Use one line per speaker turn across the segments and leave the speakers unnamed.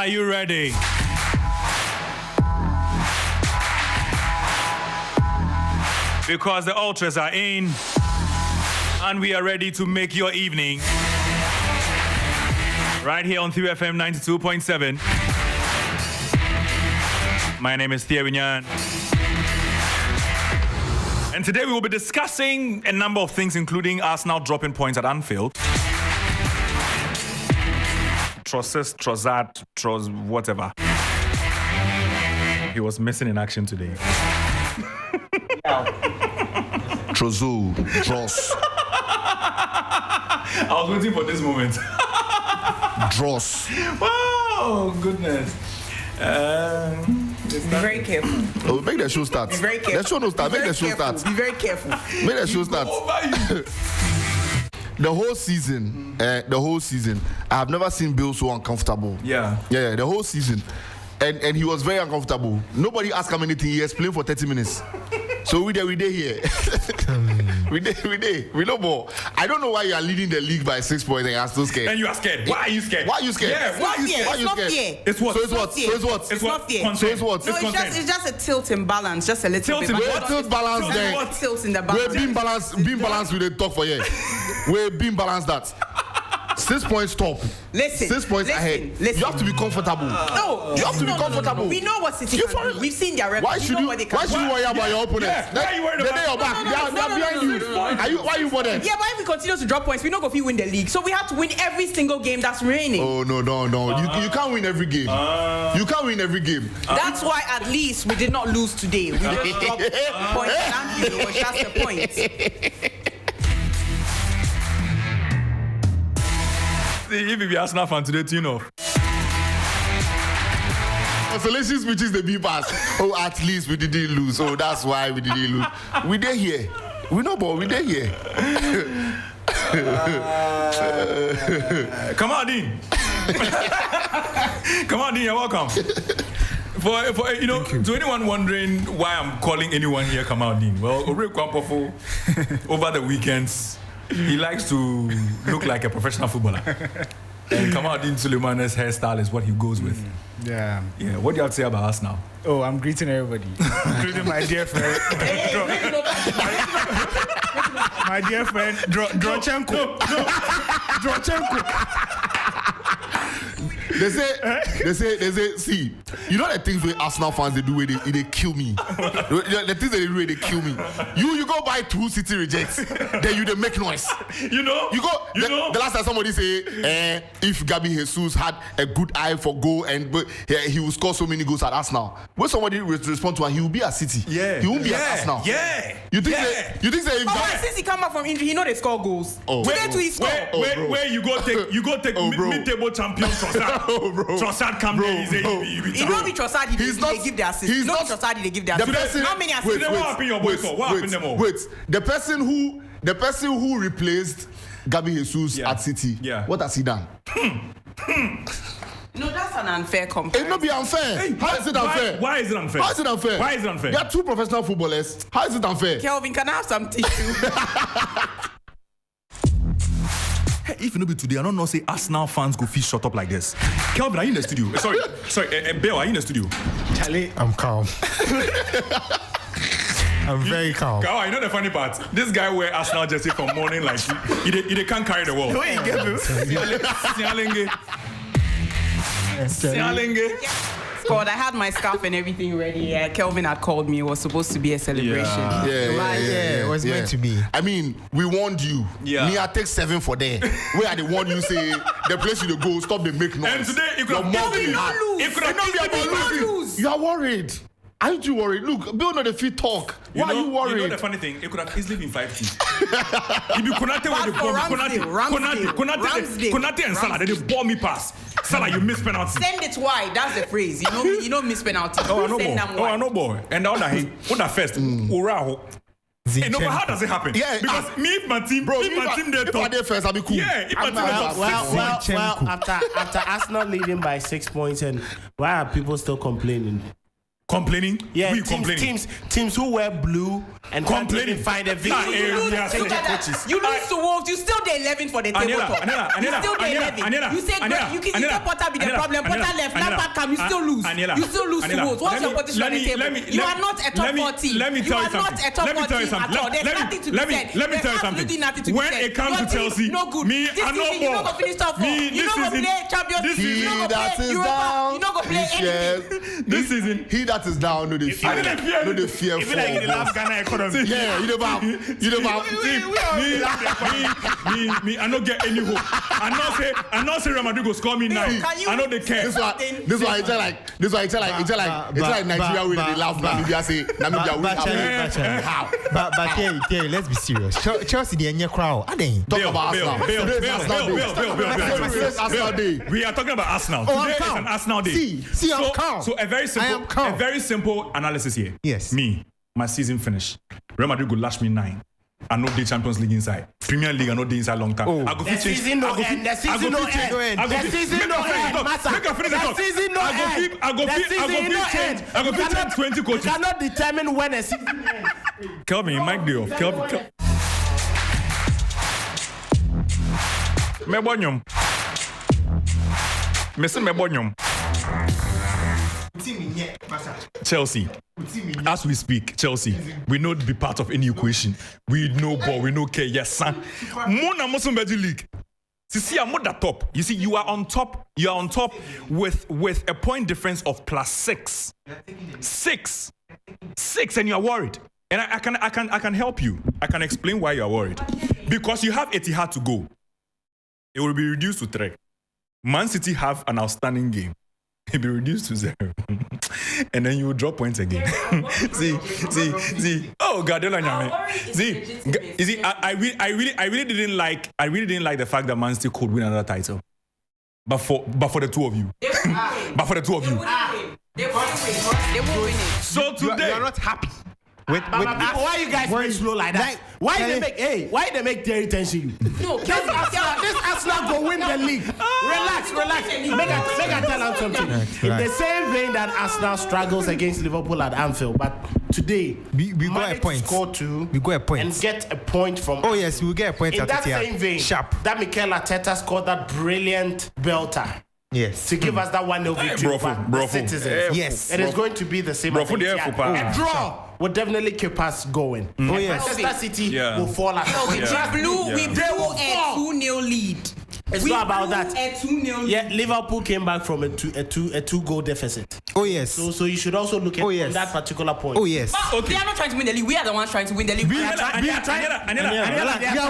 Are you ready? Because the ultras are in and we are ready to make your evening right here on 3FM 92.7. My name is Thea Winyan. And today we will be discussing a number of things, including Arsenal dropping points at Anfield. Trossard, whatever. He was missing in action today.
Trozo, Dross.
I was waiting for this moment.
Dross.
Oh, goodness.
Be very careful.
Oh, make the show start.
Be very careful.
The show no start. Make the show start.
Be very careful.
Make the show start. The whole season, I have never seen Bill so uncomfortable.
Yeah,
the whole season. And he was very uncomfortable. Nobody asked him anything. He explained for 30 minutes. So we there here. we know more. I don't know why you are leading the league by 6 points and you are still scared.
And you are scared. Why are you scared?
Why are you scared?
Yeah, why are you scared?
Why are you scared?
It's what?
So it's what?
It's not fair.
So it's what?
No, it's just a tilt and balance, just a little bit.
What tilt balance then?
What tilt in the balance?
We're being balanced with the talk for you. We're being balanced that. 6 points top.
Listen.
6 points ahead.
Listen.
You have to be comfortable.
No.
You have to be comfortable.
We know what City can do. We've seen their record.
Why should you worry about your opponents?
Yeah. Why are you worried about?
They're back. They're behind you. Why are you bothered?
Yeah, but if we continue to drop points, we're not going to win the league. So we have to win every single game that's remaining.
Oh, no. You can't win every game. You can't win every game.
That's why at least we did not lose today. We just dropped points at Anfield. It was just a point.
If you be Arsenal fan today, tune off.
Consolation speeches the B pass. Oh, at least we didn't lose. Oh, that's why we didn't lose. We there here. We know, but we there here.
Come on, Dean. Come on, Dean. You're welcome. For to anyone wondering why I'm calling anyone here Kamaldeen, well, Ore Kwampofo, over the weekends, he likes to look like a professional footballer. And Kamaldeen Suleiman's hairstyle is what he goes with.
Yeah.
What do you have to say about us now?
Oh, I'm greeting everybody. Including my dear friend. My dear friend, Drochenko. Drochenko.
They say, see, you know the things where Arsenal fans they do where they kill me. The things that they do where they kill me. You go buy 2 City rejects, then you they make noise.
You know?
The last time somebody say, if Gabi Jesus had a good eye for goal but he will score so many goals at Arsenal. When somebody respond to him, he will be at City.
Yeah.
He won't be at Arsenal.
Yeah.
You think that if
But since he come back from injury, he know they score goals. Today too he score.
Where you go take mid-table champion Trossard. Trossard come there.
He don't be Trossard. They give the assist. He's not Trossard. They give the assist. How many assists?
What happened your boy for? What happened them all?
Wait. The person who replaced Gabi Jesus at City.
Yeah.
What has he done?
No, that's an unfair comparison.
It not be unfair.
Hey,
How is it unfair?
Why is it unfair?
How is it unfair?
Why is it unfair?
There are 2 professional footballers. How is it unfair?
Kelvin, can I have some tissue?
Hey, if you know be today, I don't know say Arsenal fans go feel shut up like this. Kelvin, are you in the studio? Sorry, Bill, are you in the studio?
Charlie, I'm calm. I'm very calm.
Kawa, you know the funny part? This guy wear Arsenal jersey from morning like he can't carry the wall.
Where you get
Sialenge.
God, I had my scarf and everything ready. Yeah, Kelvin had called me. It was supposed to be a celebration.
Yeah, it was meant to be.
I mean, we warned you.
Yeah.
Me, I take 7 for there. Where are the one you say the place you go, stop the make noise.
And today it could have
lose.
You are worried. Aren't you worried? Look, Bill know the fit talk. Why are you worried?
You know the funny thing? It could have easily been 5-2. If you Konate with the Konate and Salah, they ball me pass. Salah, you miss penalty.
Send it wide. That's the phrase. You know miss penalty.
Oh, no boy. And the other first, Uraho. Hey, no, but how does it happen?
Yeah,
because me, if my team,
if I did first, I'll be cool.
Yeah, if my team
well, after Arsenal leading by 6 points, and why are people still complaining?
Complaining?
Yeah,
we complaining.
teams who wear blue and
complaining.
Find a video.
You lose to Wolves. You still the 11th for the table top. You still the 11th. You say you say Potter be the problem. Potter left. Lampard come. You still lose. You still lose to Wolves. What's your position on the table? You are not a top 4 team.
Let me tell you something.
At all. There's nothing to be said.
Let me tell you something. When it comes to Chelsea, me, I know
you not gonna finish top 4. You not gonna play Champions League. You not gonna play Europa. You not gonna play anything.
This season, he that is down, no the fear. No the fear.
Even like in the last Ghana economy.
Yeah, you know about.
Me, I don't get any hope. I not say Real Madrid go score me 9. I know they care.
This why it's like Nigeria winning the last Namibia say Namibia win.
How? But Terry, let's be serious. Chelsea the Enya crowd.
Talk about Arsenal.
We are talking about Arsenal. Today is an Arsenal day.
See, I'm calm.
So a very simple analysis here.
Yes.
Me, my season finished. Real Madrid go lash me 9. I know the Champions League inside. Premier League, I know the inside long time. I go
the season no end. The season no end. The season no end. The season no end.
I go fit 20 coaches.
You cannot determine when a season ends.
Kelvin, mic day off. Kelvin. Mebonyum. Mr. Mebonyum. Chelsea. As we speak, Chelsea, we know to be part of any equation. We know ball, we know care. Yes, sir. Mona Musumbeji League. See, I'm at the top. You see, you are on top. You are on top with a point difference of +6. 6, and you are worried. And I can help you. I can explain why you are worried. Because you have Etihad to go. It will be reduced to 3. Man City have an outstanding game. It will be reduced to 0. And then you will drop points again. see. Oh, Guardiola. See, I really didn't like the fact that Man City could win another title. But for the two of you. But for the two of you.
They won't win it.
So today
you are not happy.
Why you guys make slow like that? Why they make Terry tension you?
No,
this Arsenal go win the league. Relax. Make I tell you something. In the same vein that Arsenal struggles against Liverpool at Anfield, but today
we got a point.
Score 2.
We got a point
and get a point from.
Oh yes, we get a point.
In that same vein,
sharp.
That Mikel Arteta scored that brilliant belter.
Yes.
To give us that 1-0 victory for Citizens.
Yes.
It is going to be the same. A draw will definitely keep us going.
Oh yes.
Manchester City will fall out.
We blew a 2-0 lead.
It's not about that.
A 2-0 lead.
Yeah, Liverpool came back from a 2-goal deficit.
Oh yes.
So you should also look at from that particular point.
Oh yes.
But they are not trying to win the league. We are the ones trying to win the league.
We are trying.
We are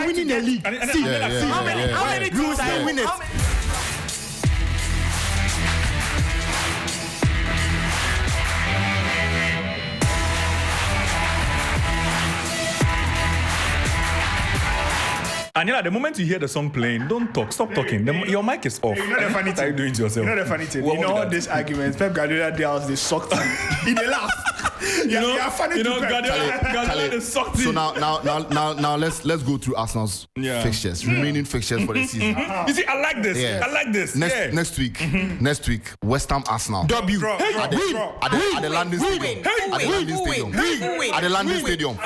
winning the league. See,
how many
teams are winning?
Anila, the moment you hear the song playing, don't talk. Stop talking. Your mic is off.
You know the funny
What are you doing to yourself?
You know the funny thing. You know all these arguments. Pep Guardiola deals, they sucked him. He they laugh. You're funny.
You know, Guardiola they sucked him.
So now let's go through Arsenal's fixtures, remaining fixtures for the season.
You see, I like this.
Yeah.
I like this.
Next week, West Ham Arsenal.
W.
At the London Stadium. At the London Stadium.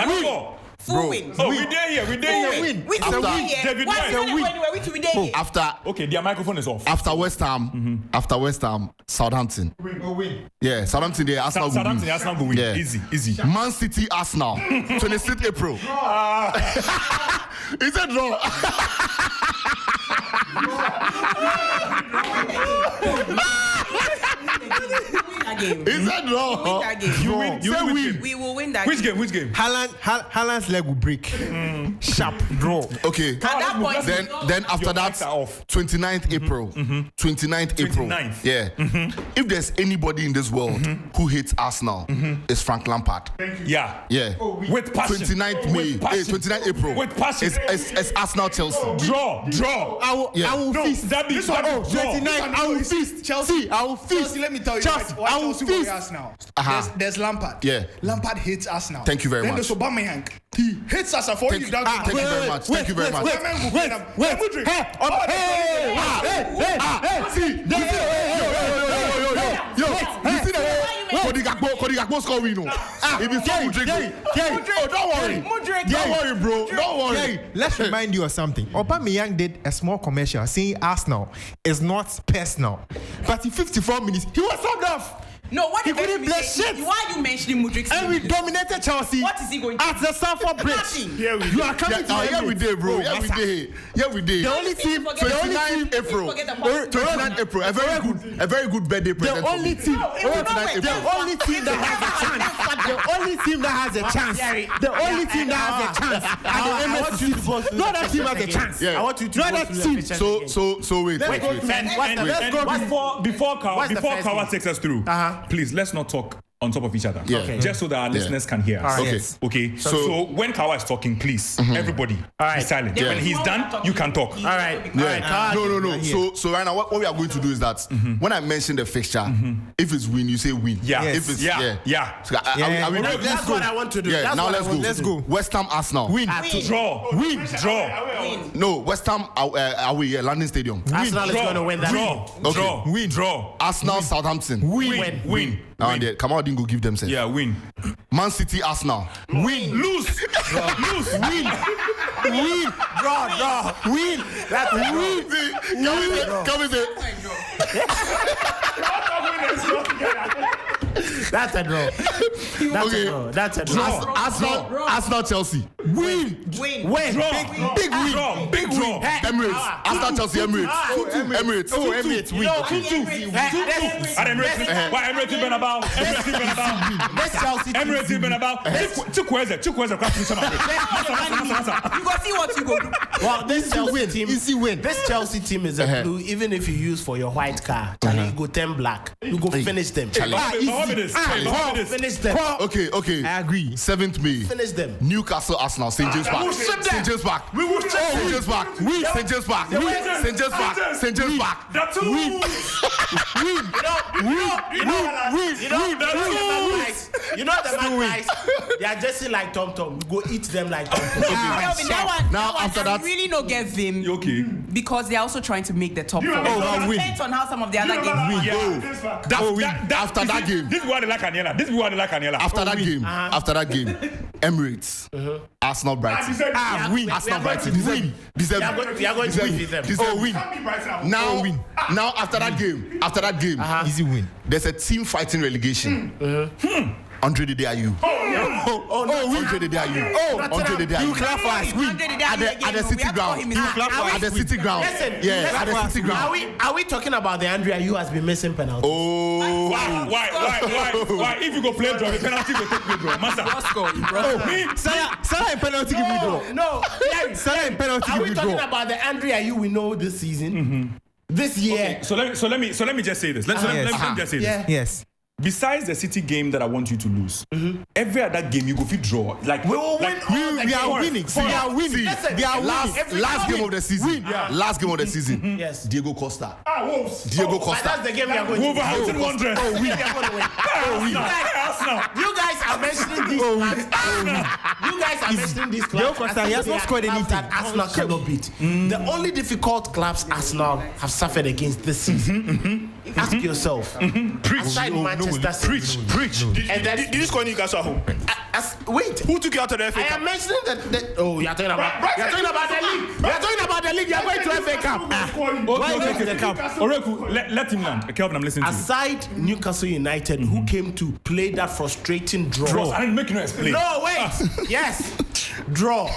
Bro, we
there here.
We
David Moyes.
After
okay, their microphone is off.
After West Ham, Southampton.
Win.
Yeah, Southampton. Yeah, Arsenal
will win.
Yeah.
Easy.
Man City, Arsenal. 26th April. It's a draw. Is that draw?
You win.
We will win that.
Which game?
Haaland's leg will break. Sharp draw.
Okay.
At that point,
then after that, 29th April. 29th April. Yeah. If there's anybody in this world who hates Arsenal, it's Frank Lampard.
Yeah. With passion.
29th May. 29th April.
With passion.
It's Arsenal Chelsea.
Draw.
I will feast. 29. I will feast.
Chelsea.
I will feast.
Chelsea, let me tell you why Chelsea will Arsenal. There's Lampard.
Yeah.
Lampard hates Arsenal.
Thank you very much.
Then there's Aubameyang. He hates Arsenal for you.
Thank you very much. Thank you very much. See, you see that? Gakpo score win. If you saw Mudrik, don't worry. Don't worry, bro. Don't worry.
Let's remind you of something. Aubameyang did a small commercial saying Arsenal is not personal, but in 54 minutes he was subbed off.
No, what
he couldn't play shit.
Why are you mentioning Mudrik?
And we dominated Chelsea.
What is he going to do?
At the Stamford Bridge. You are coming to
yeah, we did, bro. Yeah, we did. Yeah, we did.
The only team.
29th April. 29th April. A very good birthday present.
The only team. The only team that has a chance. The only team that has a chance. The only team that has a chance. No other team has a chance.
I want you to go through the picture.
So wait.
Let's go before Kawa takes us through. Please, let's not talk on top of each other.
Okay.
Just so that our listeners can hear us.
Okay.
Yes. Okay. So when Kawa is talking, please, everybody, be silent.
Yeah.
When he's done, you can talk.
All right.
No. So right now, what we are going to do is that when I mention the fixture, if it's win, you say win.
Yeah.
Yes.
If it's
Yeah.
So
That's what I want to do.
Yeah.
That's
Now
what
let's
I
go.
want to do.
West Ham Arsenal.
Win.
Draw. Draw.
No, West Ham away. Yeah, London Stadium.
Arsenal is going to win that.
Draw.
Arsenal Southampton.
Win.
Now come out, didn't go give them sense.
Yeah, win.
Man City Arsenal.
Lose. Win.
Draw.
Win.
That's a win.
Come and say.
That's a draw. That's a draw.
Arsenal Chelsea.
Win.
Win.
Draw.
Big win.
Big draw.
Emirates. Arsenal Chelsea Emirates.
Emirates win.
Why Emirates been about?
This Chelsea team.
Emirates been about. Chukwueze.
You go see what you go do.
Well, this Chelsea team.
Easy win.
This Chelsea team is a blue. Even if you use for your white car, you go 10 black. You go finish them. Finish them.
Okay.
I agree.
7th May.
Finish them.
Newcastle Arsenal. St James Park. St James Park.
We will ship
St James Park. St James Park. St James Park. St James Park.
That's win.
You know the guys. They are dressing like Tom Tom. You go eat them like Tom Tom.
Now after that,
really no get them.
Okay.
Because they're also trying to make the top four.
win.
Depends on how some of the other games win.
After that game.
This is what they like Aniela.
After that game, Emirates, Arsenal Brighton.
Win.
Arsenal Brighton. Win.
We are going to win them.
Win. Now after that game,
Easy win.
there's a team fighting relegation. Andre Dede Ayew. Andre Dede Ayew. Andre Dede Ayew.
You clap for us. Win.
At the City ground. At the City ground. Yeah, at the City ground.
Are we talking about the Andrea you has been missing penalty?
Oh.
Why? If you go play draw, the penalty will take me draw. Master.
Salah in penalty give me draw.
No.
Salah in penalty
Are
give
we
me
talking
draw.
about the Andrea you we know this season? This year.
Okay, so let me just say this. Let me just say this.
Yes.
Besides the City game that I want you to lose, every other game you go fit draw. Like
We will win all
We are winning. We are winning.
Listen,
We are
Last game of the season. Last game of the season.
Yes.
Diego Costa.
Wolves.
Diego
But that's
Costa.
the game we are going to win.
Wolverhampton Wanderers.
We are going to win.
Arsenal.
You guys are mentioning these clubs. You guys are mentioning these clubs.
Costa, he has not scored anything.
That Arsenal cannot beat. The only difficult clubs Arsenal have suffered against this season. Ask yourself. Aside Manchester City.
Preach.
And then
Did you score Newcastle at home?
wait.
Who took you out of the FA
I
Cup?
am mentioning that. Oh, you're talking about the league. You're talking about the league. You're going to FA Cup.
Why are you going to the cup?
Oreku, let him land. Kelvin, I'm listening to you.
Aside Newcastle United, who came to play that frustrating draw.
I didn't make you explain.
No, wait. Yes. Draw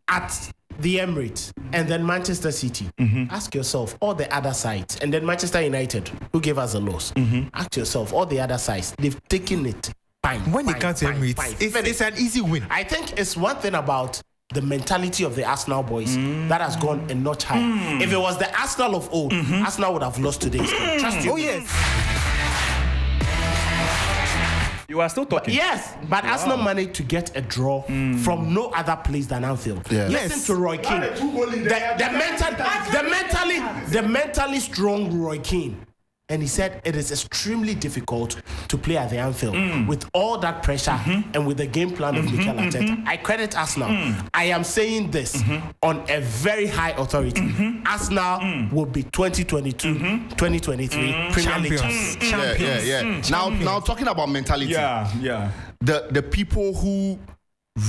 at the Emirates and then Manchester City. Ask yourself all the other sides. And then Manchester United, who gave us a loss. Ask yourself all the other sides. They've taken it. Fine.
When they come to Emirates, it's an easy win.
I think it's one thing about the mentality of the Arsenal boys that has gone a notch higher. If it was the Arsenal of old, Arsenal would have lost today. Trust you.
Oh, yes.
You are still talking.
Yes, but Arsenal managed to get a draw from no other place than Anfield.
Yeah.
Listen to Roy Keane, the mentally strong Roy Keane. And he said it is extremely difficult to play at the Anfield with all that pressure and with the game plan of Mikel Arteta. I credit Arsenal. I am saying this on a very high authority. Arsenal will be 2022-2023 Premier League champions.
Yeah. Now talking about mentality. The people who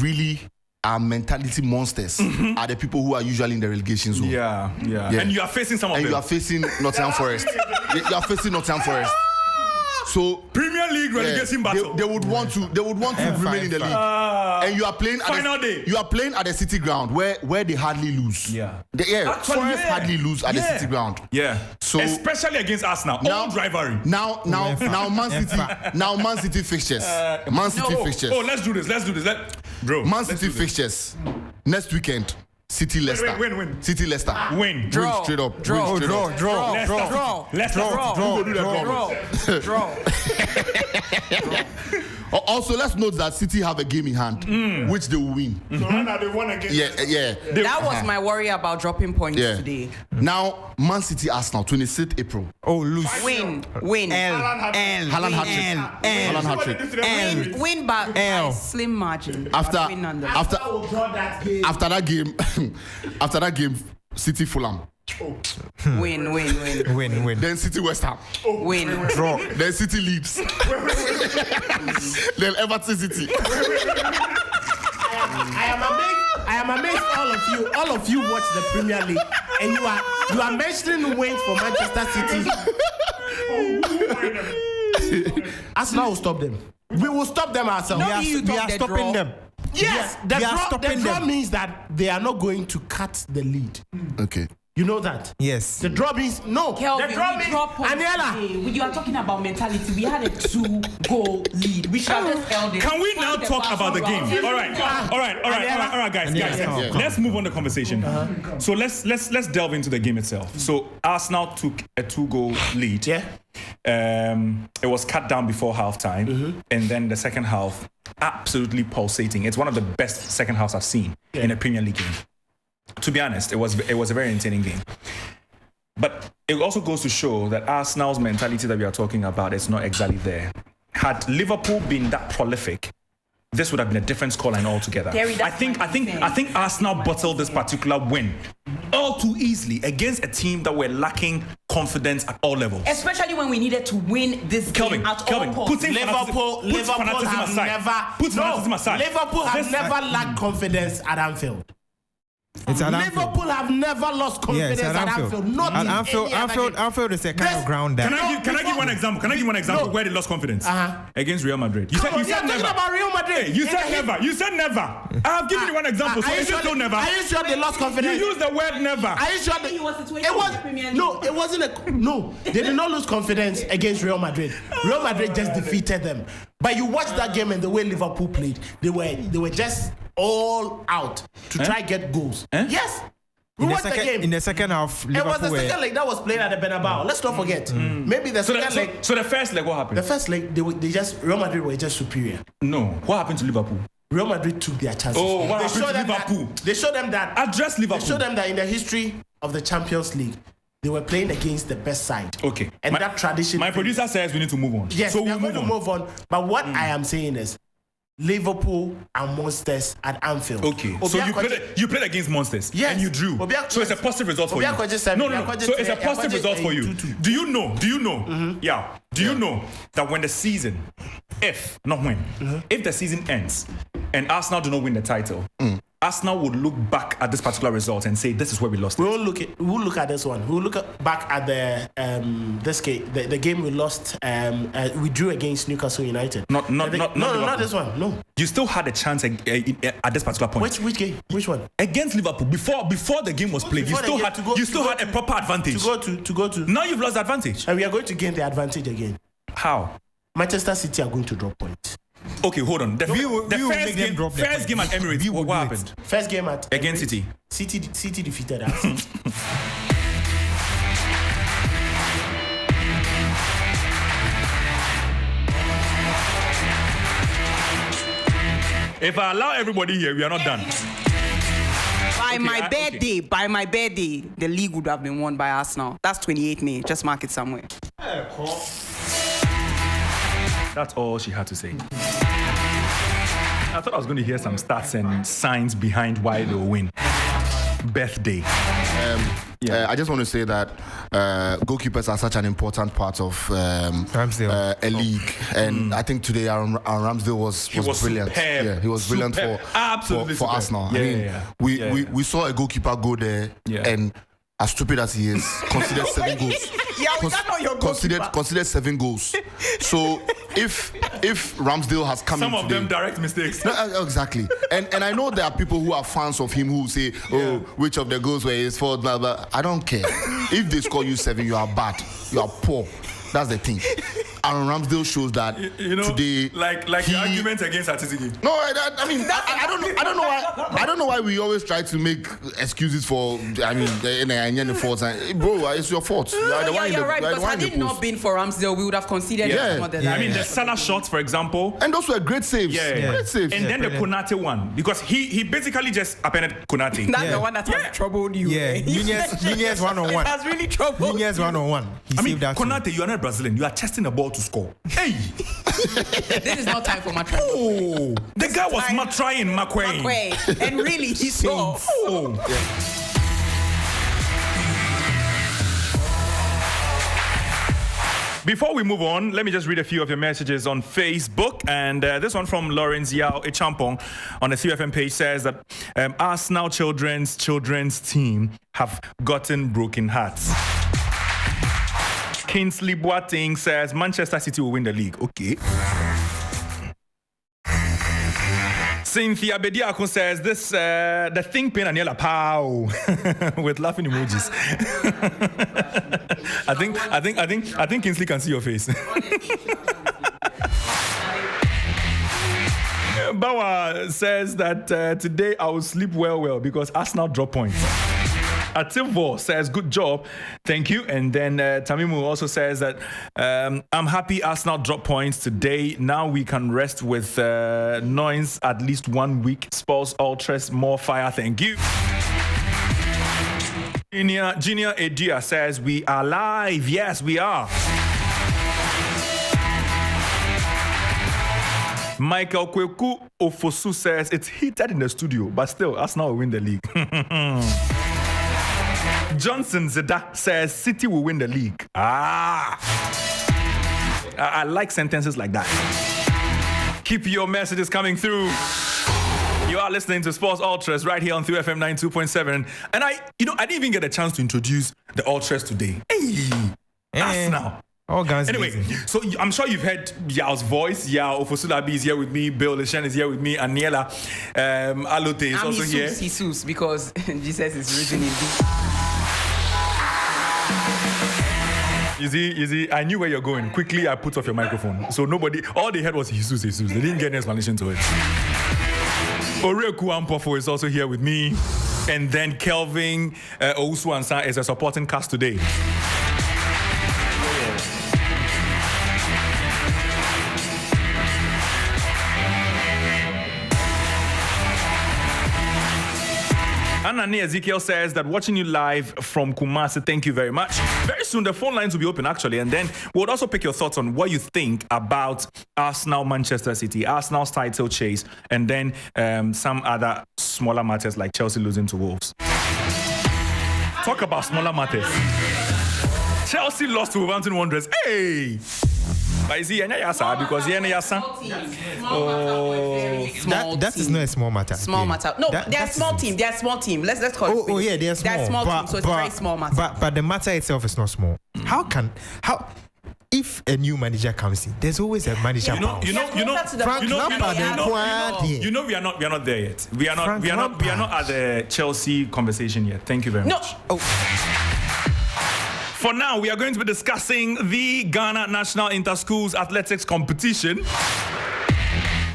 really are mentality monsters are the people who are usually in the relegation zone.
Yeah. And you are facing some of them.
And you are facing Nottingham Forest. You are facing Nottingham Forest. So
Premier League relegation battle.
They would want to remain in the league. And you are playing you are playing at the City ground where they hardly lose. Forest hardly lose at the City ground. So especially against Arsenal. Old rivalry. Now Man City fixtures. Fixtures.
Oh, let's do this. Bro.
Man City fixtures next weekend. City Leicester.
Win.
City Leicester.
Win.
Draw. Straight up.
Draw.
Also, let's note that City have a game in hand, which they will win.
So right now they won again.
That was my worry about dropping points today.
Now, Man City Arsenal, 26th April.
Oh, lose.
Win.
Haaland hat-trick.
Win by a slim margin.
After that game, City Fulham.
Win.
Then City West Ham.
Win.
Draw. Then City Leeds. Then Everton City.
I am amazed all of you watch the Premier League and you are mentioning wins for Manchester City. Arsenal will stop them. We will stop them ourselves.
We are stopping them.
Yes, the draw means that they are not going to cut the lead.
Okay.
You know that?
Yes.
The draw means no.
Kelvin,
the draw means
Aniela. You are talking about mentality. We had a 2-goal lead. We should have just held it.
Can we now talk about the game? All right, guys. Let's move on the conversation. So let's delve into the game itself. So Arsenal took a 2-goal lead.
Yeah.
It was cut down before halftime, and then the second half absolutely pulsating. It's one of the best second halves I've seen in a Premier League game. To be honest, it was a very entertaining game. But it also goes to show that Arsenal's mentality that we are talking about is not exactly there. Had Liverpool been that prolific, this would have been a different scoreline altogether. I think Arsenal bottled this particular win all too easily against a team that were lacking confidence at all levels.
Especially when we needed to win this game at all costs.
Liverpool have never lacked confidence at Anfield. Liverpool have never lost confidence at Anfield.
Anfield is a kind of ground that.
Can I give one example where they lost confidence? Against Real Madrid. You said never.
About Real Madrid.
You said never. I have given you one example. So is it still never?
Are you sure they lost confidence?
You used the word never.
Are you sure it wasn't they did not lose confidence against Real Madrid. Real Madrid just defeated them. But you watch that game and the way Liverpool played, they were just all out to try get goals. Yes.
In the second half, Liverpool
it was the second leg that was played at the Bernabeu. Let's not forget. Maybe the second leg.
So the first leg, what happened?
The first leg, Real Madrid were just superior.
No. What happened to Liverpool?
Real Madrid took their chances.
Oh, what happened to Liverpool?
They showed them that.
Address Liverpool.
They showed them that in the history of the Champions League, they were playing against the best side.
Okay.
And that tradition.
My producer says we need to move on.
Yes,
so
we're going to move on. But what I am saying is, Liverpool are monsters at Anfield.
Okay. So you played against monsters.
Yes.
And you drew. So it's a positive result for you. No. So it's a positive result for you. Do you know? Yeah. Do you know that when the season, if the season ends and Arsenal do not win the title, Arsenal would look back at this particular result and say, "This is where we lost."
We'll look at this one. We'll look back at the game we lost. We drew against Newcastle United.
Not
this one. No.
You still had a chance at this particular point.
Which game? Which one?
Against Liverpool. Before the game was played, you still had a proper advantage.
To go to.
Now you've lost the advantage.
And we are going to gain the advantage again.
How?
Manchester City are going to drop points.
Okay, hold on. The first game at Emirates, what happened?
First game
against City.
City defeated us.
If I allow everybody here, we are not done.
By my birthday, the league would have been won by Arsenal. That's 28 May. Just mark it somewhere.
That's all she had to say. I thought I was going to hear some stats and signs behind why they'll win. Birthday.
I just want to say that goalkeepers are such an important part of a league, and I think today Aaron Ramsdale was brilliant.
Superb.
Yeah, he was brilliant for Arsenal. We saw a goalkeeper go there, and as stupid as he is, considered 7 goals. Considered 7 goals. So if Ramsdale has come
some
in
of
today,
them direct mistakes.
No, exactly. And I know there are people who are fans of him who say, which of the goals were his fault, blah blah. I don't care. If they score you 7, you are bad. You are poor. That's the thing. Aaron Ramsdale shows that today,
like the argument against Atizigi.
No, I mean, I don't know why we always try to make excuses for. I mean, the faults. Bro, it's your fault.
You're right. Because had it not been for Ramsdale, we would have considered.
I mean, the Salah shots, for example,
and those were great saves. Great saves.
And then the Konate one, because he basically just appended Konate.
That's the one that has troubled you.
Yeah, Nunez 1-on-1.
It has really troubled.
Nunez 1-on-1.
I mean, Konate, you are not Brazilian. You are testing the ball to score. Hey,
this is not time for Matrai.
Oh, the guy was trying McQuain.
And really, he saw.
Before we move on, let me just read a few of your messages on Facebook. And this one from Lawrence Yao Echampong on the CFM page says that Arsenal children's team have gotten broken hearts. Kingsley Boateng says Manchester City will win the league. Okay. Cynthia Bediako says this the thing pin Aniela pow with laughing emojis. I think Kingsley can see your face. Bawa says that today I will sleep well because Arsenal drop points. Atilvo says, good job. Thank you. And then Tamimu also says that I'm happy Arsenal dropped points today. Now we can rest with noise at least 1 week. Spurs Ultras, more fire. Thank you. Junior Edia says, we are live. Yes, we are. Michael Kweku Ofosu says, it's heated in the studio, but still, Arsenal will win the league. Johnson Zeda says City will win the league. I like sentences like that. Keep your messages coming through. You are listening to Sports Ultras right here on 3FM 92.7. And I didn't even get a chance to introduce the Ultras today. Arsenal.
All guys.
Anyway, so I'm sure you've heard Yao's voice. Yao Ofosulabi is here with me. Bill Leshan is here with me. Aniela Alote is also here.
Jesus, because Jesus is risen in thee.
You see, I knew where you're going. Quickly, I put off your microphone. So all they heard was Jesus. They didn't get an explanation to it. Oreku Ampofo is also here with me. And then Kelvin Owusu-Ansah is a supporting cast today. Anani Ezekiel says that watching you live from Kumasi, thank you very much. Very soon the phone lines will be open actually, and then we'll also pick your thoughts on what you think about Arsenal, Manchester City, Arsenal's title chase, and then some other smaller matters like Chelsea losing to Wolves. Talk about smaller matters. Chelsea lost to Wolverhampton Wanderers. Hey! But is he Yasa? Because he Yasa.
That is not a small matter.
Small matter. No, they're a small team. They're a small team. Let's call it.
Oh yeah, they're small.
They're a small team, so it's a very small matter.
But the matter itself is not small. How if a new manager comes in, there's always a manager.
We are not there yet. We are not at the Chelsea conversation yet. Thank you very much. For now, we are going to be discussing the Ghana National Inter-Schools Athletics Competition.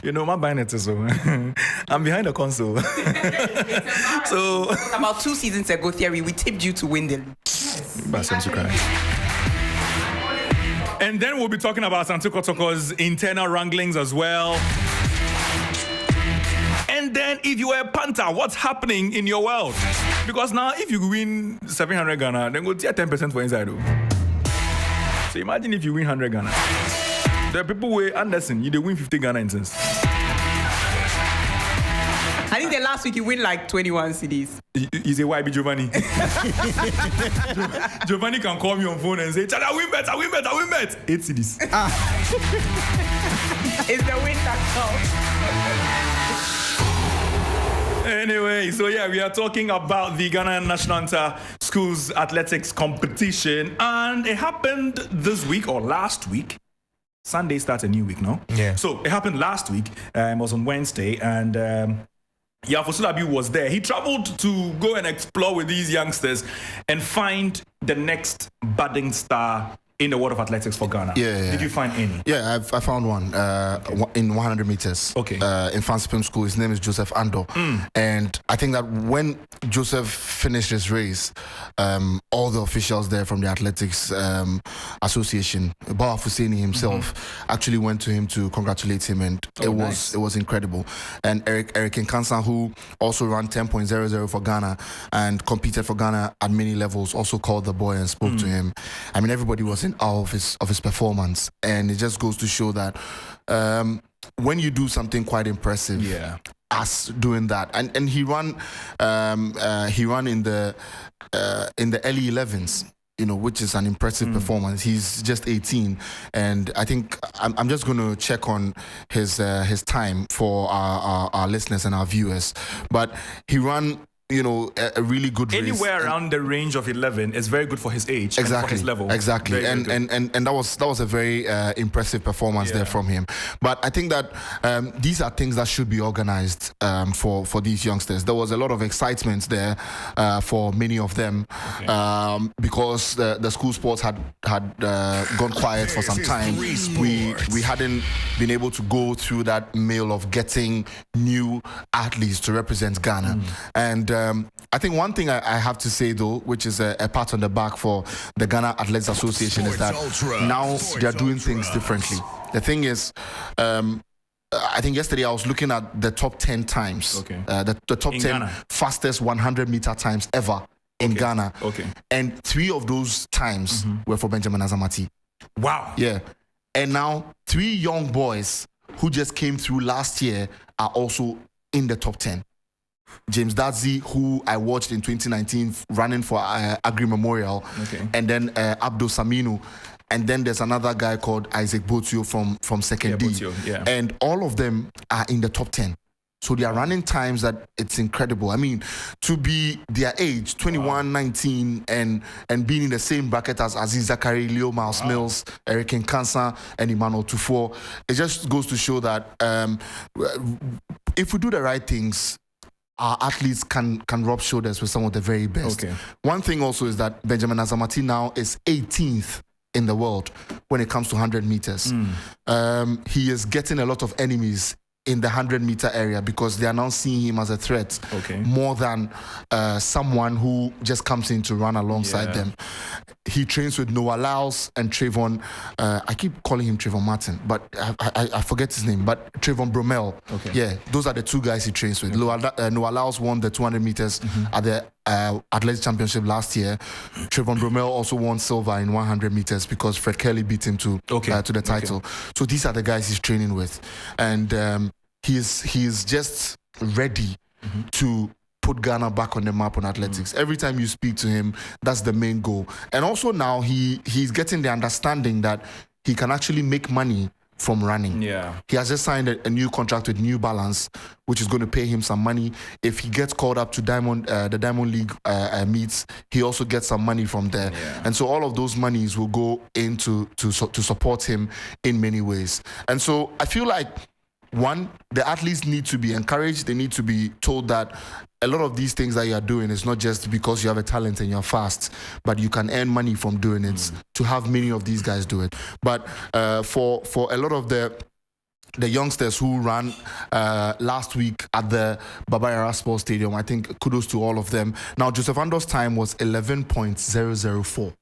You know, my buying it so I'm behind the console. So
about 2 seasons ago, Theory, we tipped you to win the league.
And then we'll be talking about Santi Kotoko's internal wranglings as well. And then if you were a Panther, what's happening in your world? Because now if you win 700 Ghana, then go get 10% for inside. So imagine if you win 100 Ghana. There are people where Anderson, you win 50 Ghana instance.
I think the last week you win like 21 CDs.
He's a YB Giovanni. Giovanni can call me on phone and say, I win bet. 8 CDs.
It's the win that counts.
Anyway, so yeah, we are talking about the Ghana National Inter-Schools Athletics competition, and it happened this week or last week. Sunday starts a new week, no?
Yeah.
So it happened last week. It was on Wednesday, and Yafosulabi was there. He traveled to go and explore with these youngsters and find the next budding star in the world of athletics for Ghana.
Yeah.
Did you find any?
Yeah, I found one in 100 meters.
Okay.
In Fancy Film School. His name is Joseph Ando. And I think that when Joseph finished his race, all the officials there from the Athletics Association, Bawa Fuseni himself, actually went to him to congratulate him, and it was incredible. And Eric Nkansa, who also ran 10.00 for Ghana and competed for Ghana at many levels, also called the boy and spoke to him. I mean, everybody was in awe of his performance, and it just goes to show that when you do something quite impressive, as doing that, and he ran in the early 11s, you know, which is an impressive performance. He's just 18, and I think I'm just going to check on his time for our listeners and our viewers, but he ran, you know, a really good race.
Anywhere around the range of 11 is very good for his age,
exactly,
and for his level.
Exactly,
very
and that was a very impressive performance there from him. But I think that these are things that should be organized for these youngsters. There was a lot of excitement there for many of them because the school sports had gone quiet for some time. We hadn't been able to go through that mill of getting new athletes to represent Ghana, and I think one thing I have to say, though, which is a pat on the back for the Ghana Athletics Association, is that now they are doing things differently. The thing is, I think yesterday I was looking at the top 10 times, the top 10
Ghana.
fastest 100-meter times ever in Ghana. And 3 of those times were for Benjamin Azamati.
Wow.
Yeah. And now 3 young boys who just came through last year are also in the top 10. James Dadzi, who I watched in 2019 running for Agri Memorial, and then Abdul Saminu, and then there's another guy called Isaac Botio from Second D, and all of them are in the top 10. So they are running times that it's incredible. I mean, to be their age, 21, 19, and being in the same bracket as Aziz Zakari, Leo Miles Mills, Eric Nkansa, and Emmanuel Tufo, it just goes to show that if we do the right things, our athletes can rub shoulders with some of the very best. One thing also is that Benjamin Azamati now is 18th in the world when it comes to 100 meters. He is getting a lot of enemies in the 100-meter area because they are now seeing him as a threat more than someone who just comes in to run alongside them. He trains with Noah Lyles and Trayvon, I keep calling him Trayvon Martin, but I forget his name, but Trayvon Bromell. Yeah, those are the 2 guys he trains with. Noah Lyles won the 200 meters at the Athletics Championship last year. Trayvon Bromell also won silver in 100 meters because Fred Kelly beat him to the title. So these are the guys he's training with, and he is just ready to put Ghana back on the map on athletics. Every time you speak to him, that's the main goal. And also now he's getting the understanding that he can actually make money from running. He has just signed a new contract with New Balance, which is going to pay him some money. If he gets called up to the Diamond League meets, he also gets some money from there. And so all of those monies will go into to support him in many ways. And so I feel like, one, the athletes need to be encouraged. They need to be told that a lot of these things that you are doing is not just because you have a talent and you're fast, but you can earn money from doing it, to have many of these guys do it. But for a lot of the youngsters who ran last week at the Baba Yara Sports Stadium, I think kudos to all of them. Now, Joseph Ando's time was 11.004.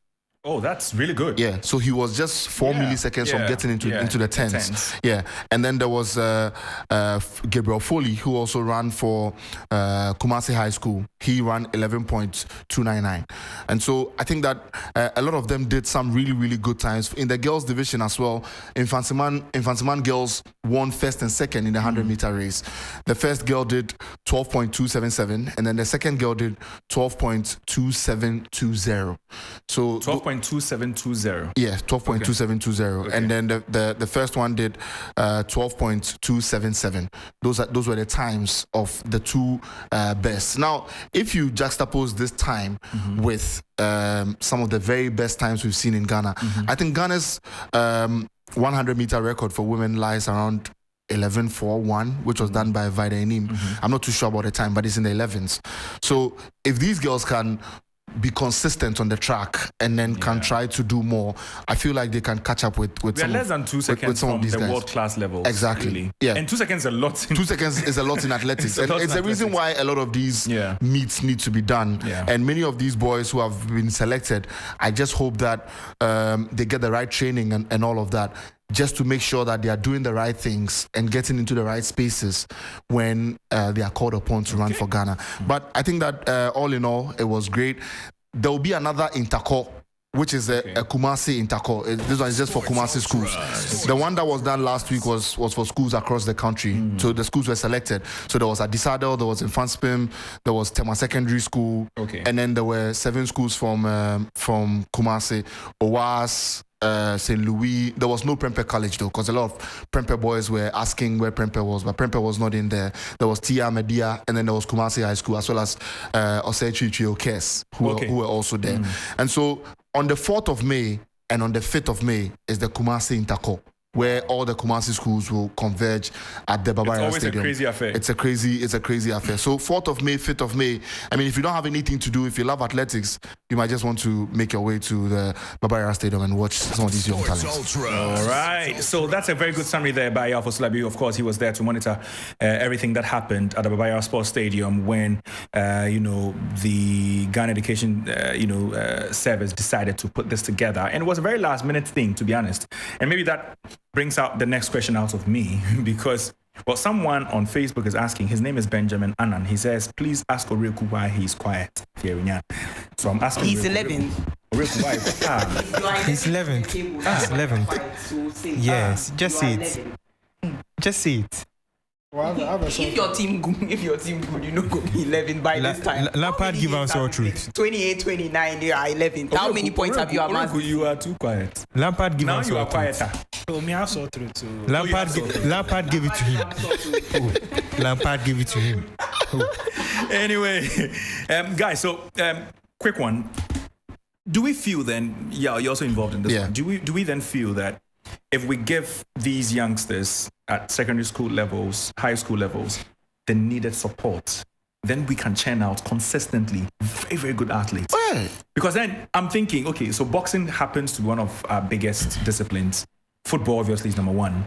Oh, that's really good.
Yeah, so he was just 4 milliseconds from getting into the tens. Yeah, and then there was Gabriel Foley, who also ran for Kumasi High School. He ran 11.299, and so I think that a lot of them did some really, really good times in the girls division as well. Infantiman girls won first and second in the 100-meter race. The first girl did 12.277, and then the second girl did 12.2720. So
12.2720.
Yeah, 12.2720.
Okay.
And then the first one did 12.277. Those were the times of the two best. Now, if you juxtapose this time with some of the very best times we've seen in Ghana, I think Ghana's 100-meter record for women lies around 11.41, which was done by Vida Enim. I'm not too sure about the time, but it's in the 11s. So if these girls can be consistent on the track and then can try to do more, I feel like they can catch up with some
less than 2 seconds
some
from
of these
the
guys.
world-class levels.
Exactly.
Really.
Yeah.
And 2 seconds is a lot.
2 seconds is a lot in athletics. It's the reason why a lot of these meets need to be done.
Yeah.
And many of these boys who have been selected, I just hope that they get the right training and all of that, just to make sure that they are doing the right things and getting into the right spaces when they are called upon to run for Ghana. But I think that all in all, it was great. There will be another intercore, which is a Kumasi intercore. This one is just for Kumasi schools. The one that was done last week was for schools across the country. So the schools were selected. So there was Adisadel, there was Infanspim, there was Tema Secondary School, and then there were 7 schools from Kumasi, Owas, St. Louis. There was no Prempeh College though, because a lot of Prempeh boys were asking where Prempeh was, but Prempeh was not in there. There was Tia Media, and then there was Kumasi High School, as well as Osechi Chiokes, who were also there. And so on the 4th of May and on the 5th of May is the Kumasi Intercore, where all the Kumasi schools will converge at the Baba Yara Stadium.
It's always a crazy affair.
It's a crazy affair. So 4th of May, 5th of May, I mean, if you don't have anything to do, if you love athletics, you might just want to make your way to the Baba Yara Stadium and watch some of these young talents.
All right. So that's a very good summary there by Alpha Sulabi. Of course, he was there to monitor everything that happened at the Baba Yara Sports Stadium when, the Ghana Education, Service decided to put this together. And it was a very last-minute thing, to be honest. And maybe that brings out the next question out of me because, well, someone on Facebook is asking, his name is Benjamin Annan. He says, please ask Oreku why he's quiet. So I'm asking
he's 11.
Oreku, why?
He's 11. He's 11. Yes, just see it. Just see it.
If your team good, you know, go be 11 by this time.
Lampard give us all truth.
28, 29, you are 11. How many points have you amassed?
You are too quiet.
Lampard give us all truth.
Now you are quieter.
Me also through too.
Lampard gave it to him. Lampard gave it to him.
Anyway, guys, so quick one. Do we feel then, you're also involved in this one. Do we then feel that if we give these youngsters at secondary school levels, high school levels, the needed support, then we can churn out consistently very, very good athletes? Because then I'm thinking, okay, so boxing happens to be one of our biggest disciplines. Football obviously is number 1.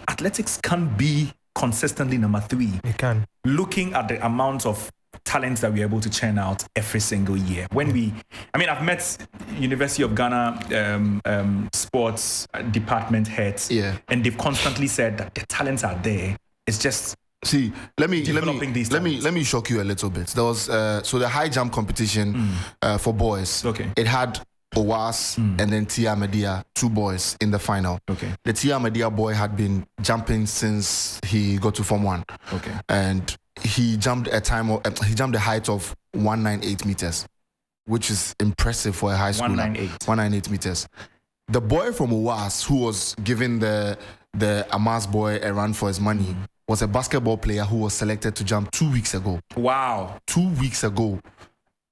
Athletics can be consistently number 3.
It can.
Looking at the amount of talents that we're able to churn out every single year. I've met University of Ghana sports department heads, and they've constantly said that the talents are there. It's just
let me shock you a little bit. There was so the high jump competition for boys. It had Owas and then Tia Media, 2 boys in the final. The Tia Media boy had been jumping since he got to Form 1. And he jumped a height of 198 meters, which is impressive for a high schooler. 198 meters. The boy from Owas, who was giving the Amas boy a run for his money, was a basketball player who was selected to jump 2 weeks ago.
Wow.
2 weeks ago.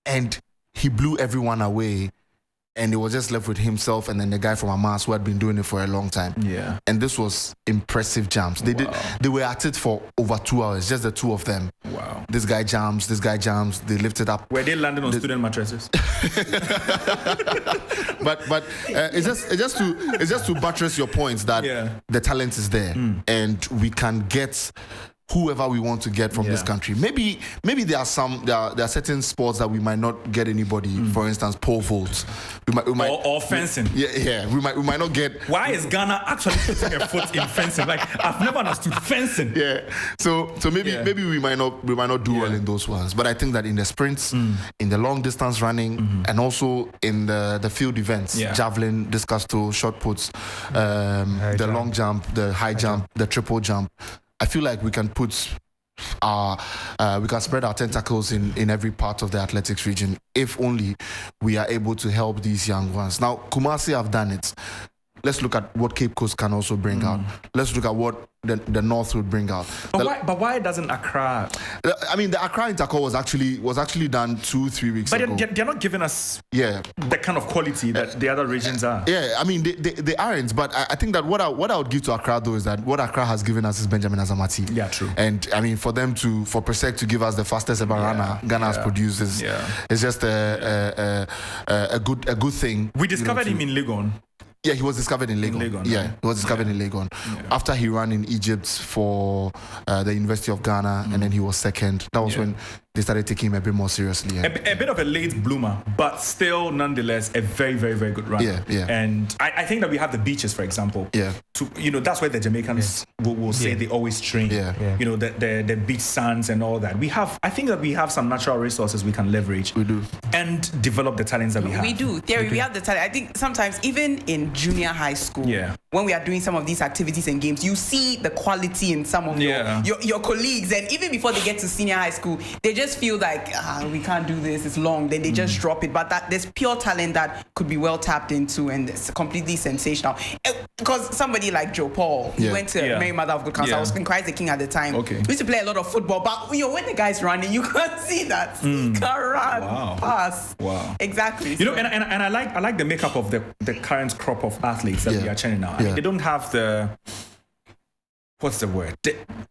And he blew everyone away. And it was just left with himself and then the guy from Amas who had been doing it for a long time. And this was impressive jumps. They were at it for over 2 hours, just the 2 of them.
Wow.
This guy jumps, they lifted up.
Were they landing on student mattresses?
but it's just to buttress your points that the talent is there and we can get whoever we want to get from this country. Maybe there are certain sports that we might not get anybody. For instance, pole vault. We might
or fencing.
Yeah. We might not get.
Why is Ghana actually putting a foot in fencing? Like, I've never understood fencing.
Yeah. So maybe we might not do well in those ones. But I think that in the sprints, in the long distance running, and also in the field events, javelin, discus throw, shot puts, the long jump, the high jump, the triple jump, I feel like we can put we can spread our tentacles in every part of the athletics region if only we are able to help these young ones. Now, Kumasi have done it. Let's look at what Cape Coast can also bring out. Let's look at what the North would bring out.
But why doesn't Accra?
I mean, the Accra Intercall was actually done 2-3 weeks ago.
But they're not giving us the kind of quality that the other regions are.
Yeah, I mean, they aren't. But I think that what I would give to Accra, though, is that what Accra has given us is Benjamin Azamati.
Yeah, true.
And I mean, for Persec to give us the fastest ever runner Ghana has produced is just a good thing.
We discovered him in Legon.
Yeah, he was discovered in Legon. He was discovered in Legon. After he ran in Egypt for the University of Ghana, and then he was second. That was when they started taking him a bit more seriously.
A bit of a late bloomer, but still, nonetheless, a very, very, very good runner. And I think that we have the beaches, for example. That's where the Jamaicans will say they always train. The beach sands and all that. I think that we have some natural resources we can leverage.
We do.
And develop the talents that we have.
We do. We have the talent. I think sometimes, even in junior high school, when we are doing some of these activities and games, you see the quality in some of your colleagues. And even before they get to senior high school, they just feel like, we can't do this, it's long. Then they just drop it. But there's pure talent that could be well tapped into, and it's completely sensational. Because somebody like Joe Paul, he went to Mary Mother of Good Counsel. I was in Christ the King at the time. We used to play a lot of football, but when the guy's running, you can't see that. He can run, pass.
Wow.
Exactly.
And I like the makeup of the current crop of athletes that we are training now. I mean, they don't have what's the word?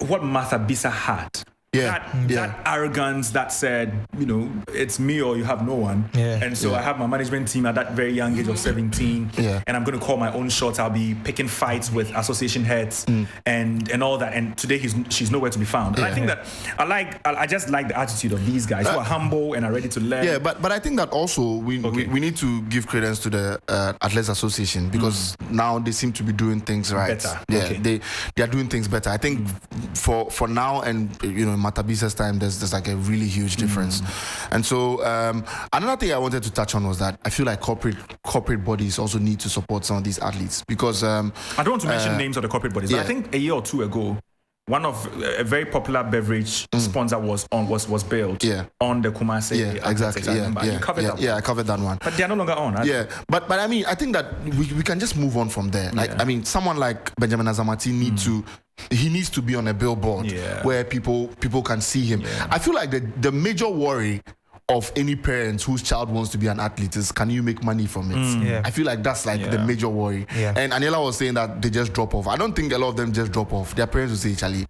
What Martha Bisa had. That arrogance that said, it's me or you have no one. And so I have my management team at that very young age of 17. And I'm going to call my own shots. I'll be picking fights with association heads and all that. And today she's nowhere to be found. And I think that I just like the attitude of these guys who are humble and are ready to learn.
Yeah, but I think that also we need to give credence to the Athletes Association, because now they seem to be doing things right.
Better.
They are doing things better. I think for now and in Matabisa's time, there's like a really huge difference. And so another thing I wanted to touch on was that I feel like corporate bodies also need to support some of these athletes, because I
don't want to mention names of the corporate bodies, but I think a year or two ago, one of a very popular beverage sponsor was built on the Kumasi.
Exactly.
You covered that one.
I covered that one.
But they are no longer on.
But I mean, I think that we can just move on from there. I mean, someone like Benjamin Azamati needs to be on a billboard where people can see him. I feel like the major worry of any parents whose child wants to be an athlete is, can you make money from it? I feel like that's like the major worry. And Aniela was saying that they just drop off. I don't think a lot of them just drop off. Their parents will say, Charlie,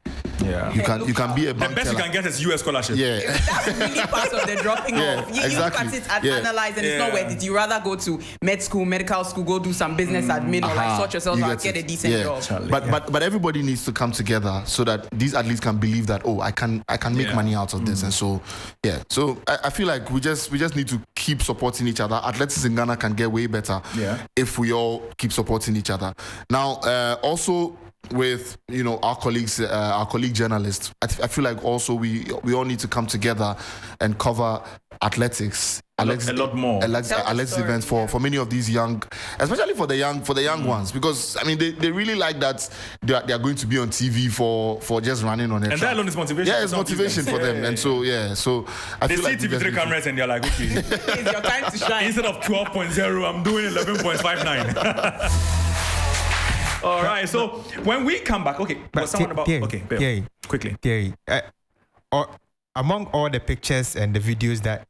you can be a bank
the best
teller.
you can get is US scholarship.
That's really part of the dropping off. You look at it and analyze, and it's not worth it. You rather go to med school, medical school, go do some business admin, or like sort yourself out, get a decent job.
But everybody needs to come together so that these athletes can believe that, I can make money out of this. And so I feel like we just need to keep supporting each other. Athletics in Ghana can get way better if we all keep supporting each other. Now, also with our colleagues, our colleague journalists, I feel like also we all need to come together and cover athletics.
A lot more.
Athletics events for many of these young, especially for the young ones, because I mean they really like that they are going to be on TV for just running on it.
And that alone is motivation.
Yeah, it's motivation for them. And so I feel like
they see TV3 cameras and they're like, okay,
it's your time to shine.
Instead of 12.0, I'm doing 11.59. All right. So when we come back, quickly.
Among all the pictures and the videos that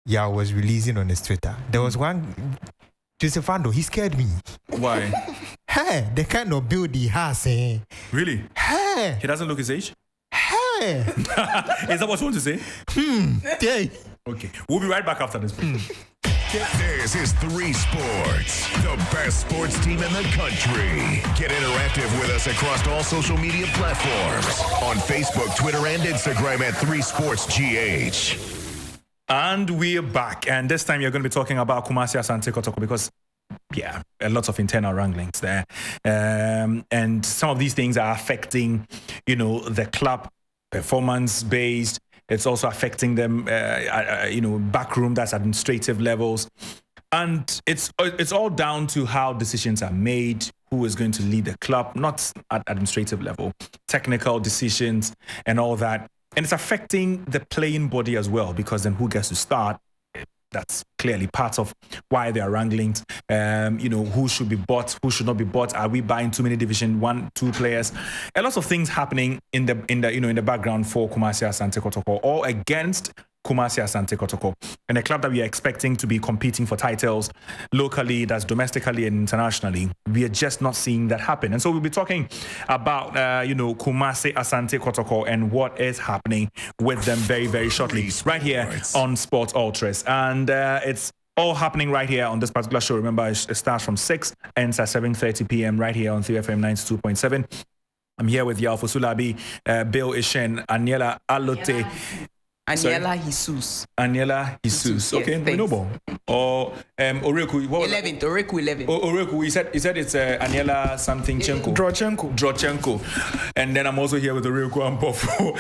was releasing on his Twitter, there was one, Joseph Ando, he scared me.
Why?
Hey, the kind of build he has.
Really?
Hey.
He doesn't look his age?
Hey.
Is that what you want to say?
Yeah.
Okay. We'll be right back after this break.
This is 3 Sports, the best sports team in the country. Get interactive with us across all social media platforms on Facebook, Twitter, and Instagram at 3 Sports GH.
And we're back. And this time you're going to be talking about Kumasi Asante Kotoko because, a lot of internal wranglings there. And some of these things are affecting, the club performance-based. It's also affecting them, backroom, that's administrative levels. And it's all down to how decisions are made, who is going to lead the club, not at administrative level, technical decisions and all that. And it's affecting the playing body as well, because then who gets to start? That's clearly part of why there are wranglings. Who should be bought, who should not be bought. Are we buying too many Division 1, 2 players? A lot of things happening in the background for Kumasi Asante Kotoko, or against Kumasi Asante Kotoko, and a club that we are expecting to be competing for titles locally, that's domestically and internationally. We are just not seeing that happen. And so we'll be talking about, Kumasi Asante Kotoko and what is happening with them very, very shortly, right here on Sports Ultras. And it's all happening right here on this particular show. Remember, it starts from 6, ends at 7:30 p.m. right here on 3FM 92.7. I'm here with Yao Fosulabi, Bill Ishen, Aniela Alote.
Aniela Jesus.
Aniela Jesus. Okay, we know more. Or Oreku.
11th. Oreku 11.
Oreku. He said it's Aniela something Chenko. Drochenko. And then I'm also here with Oreku Ampofo.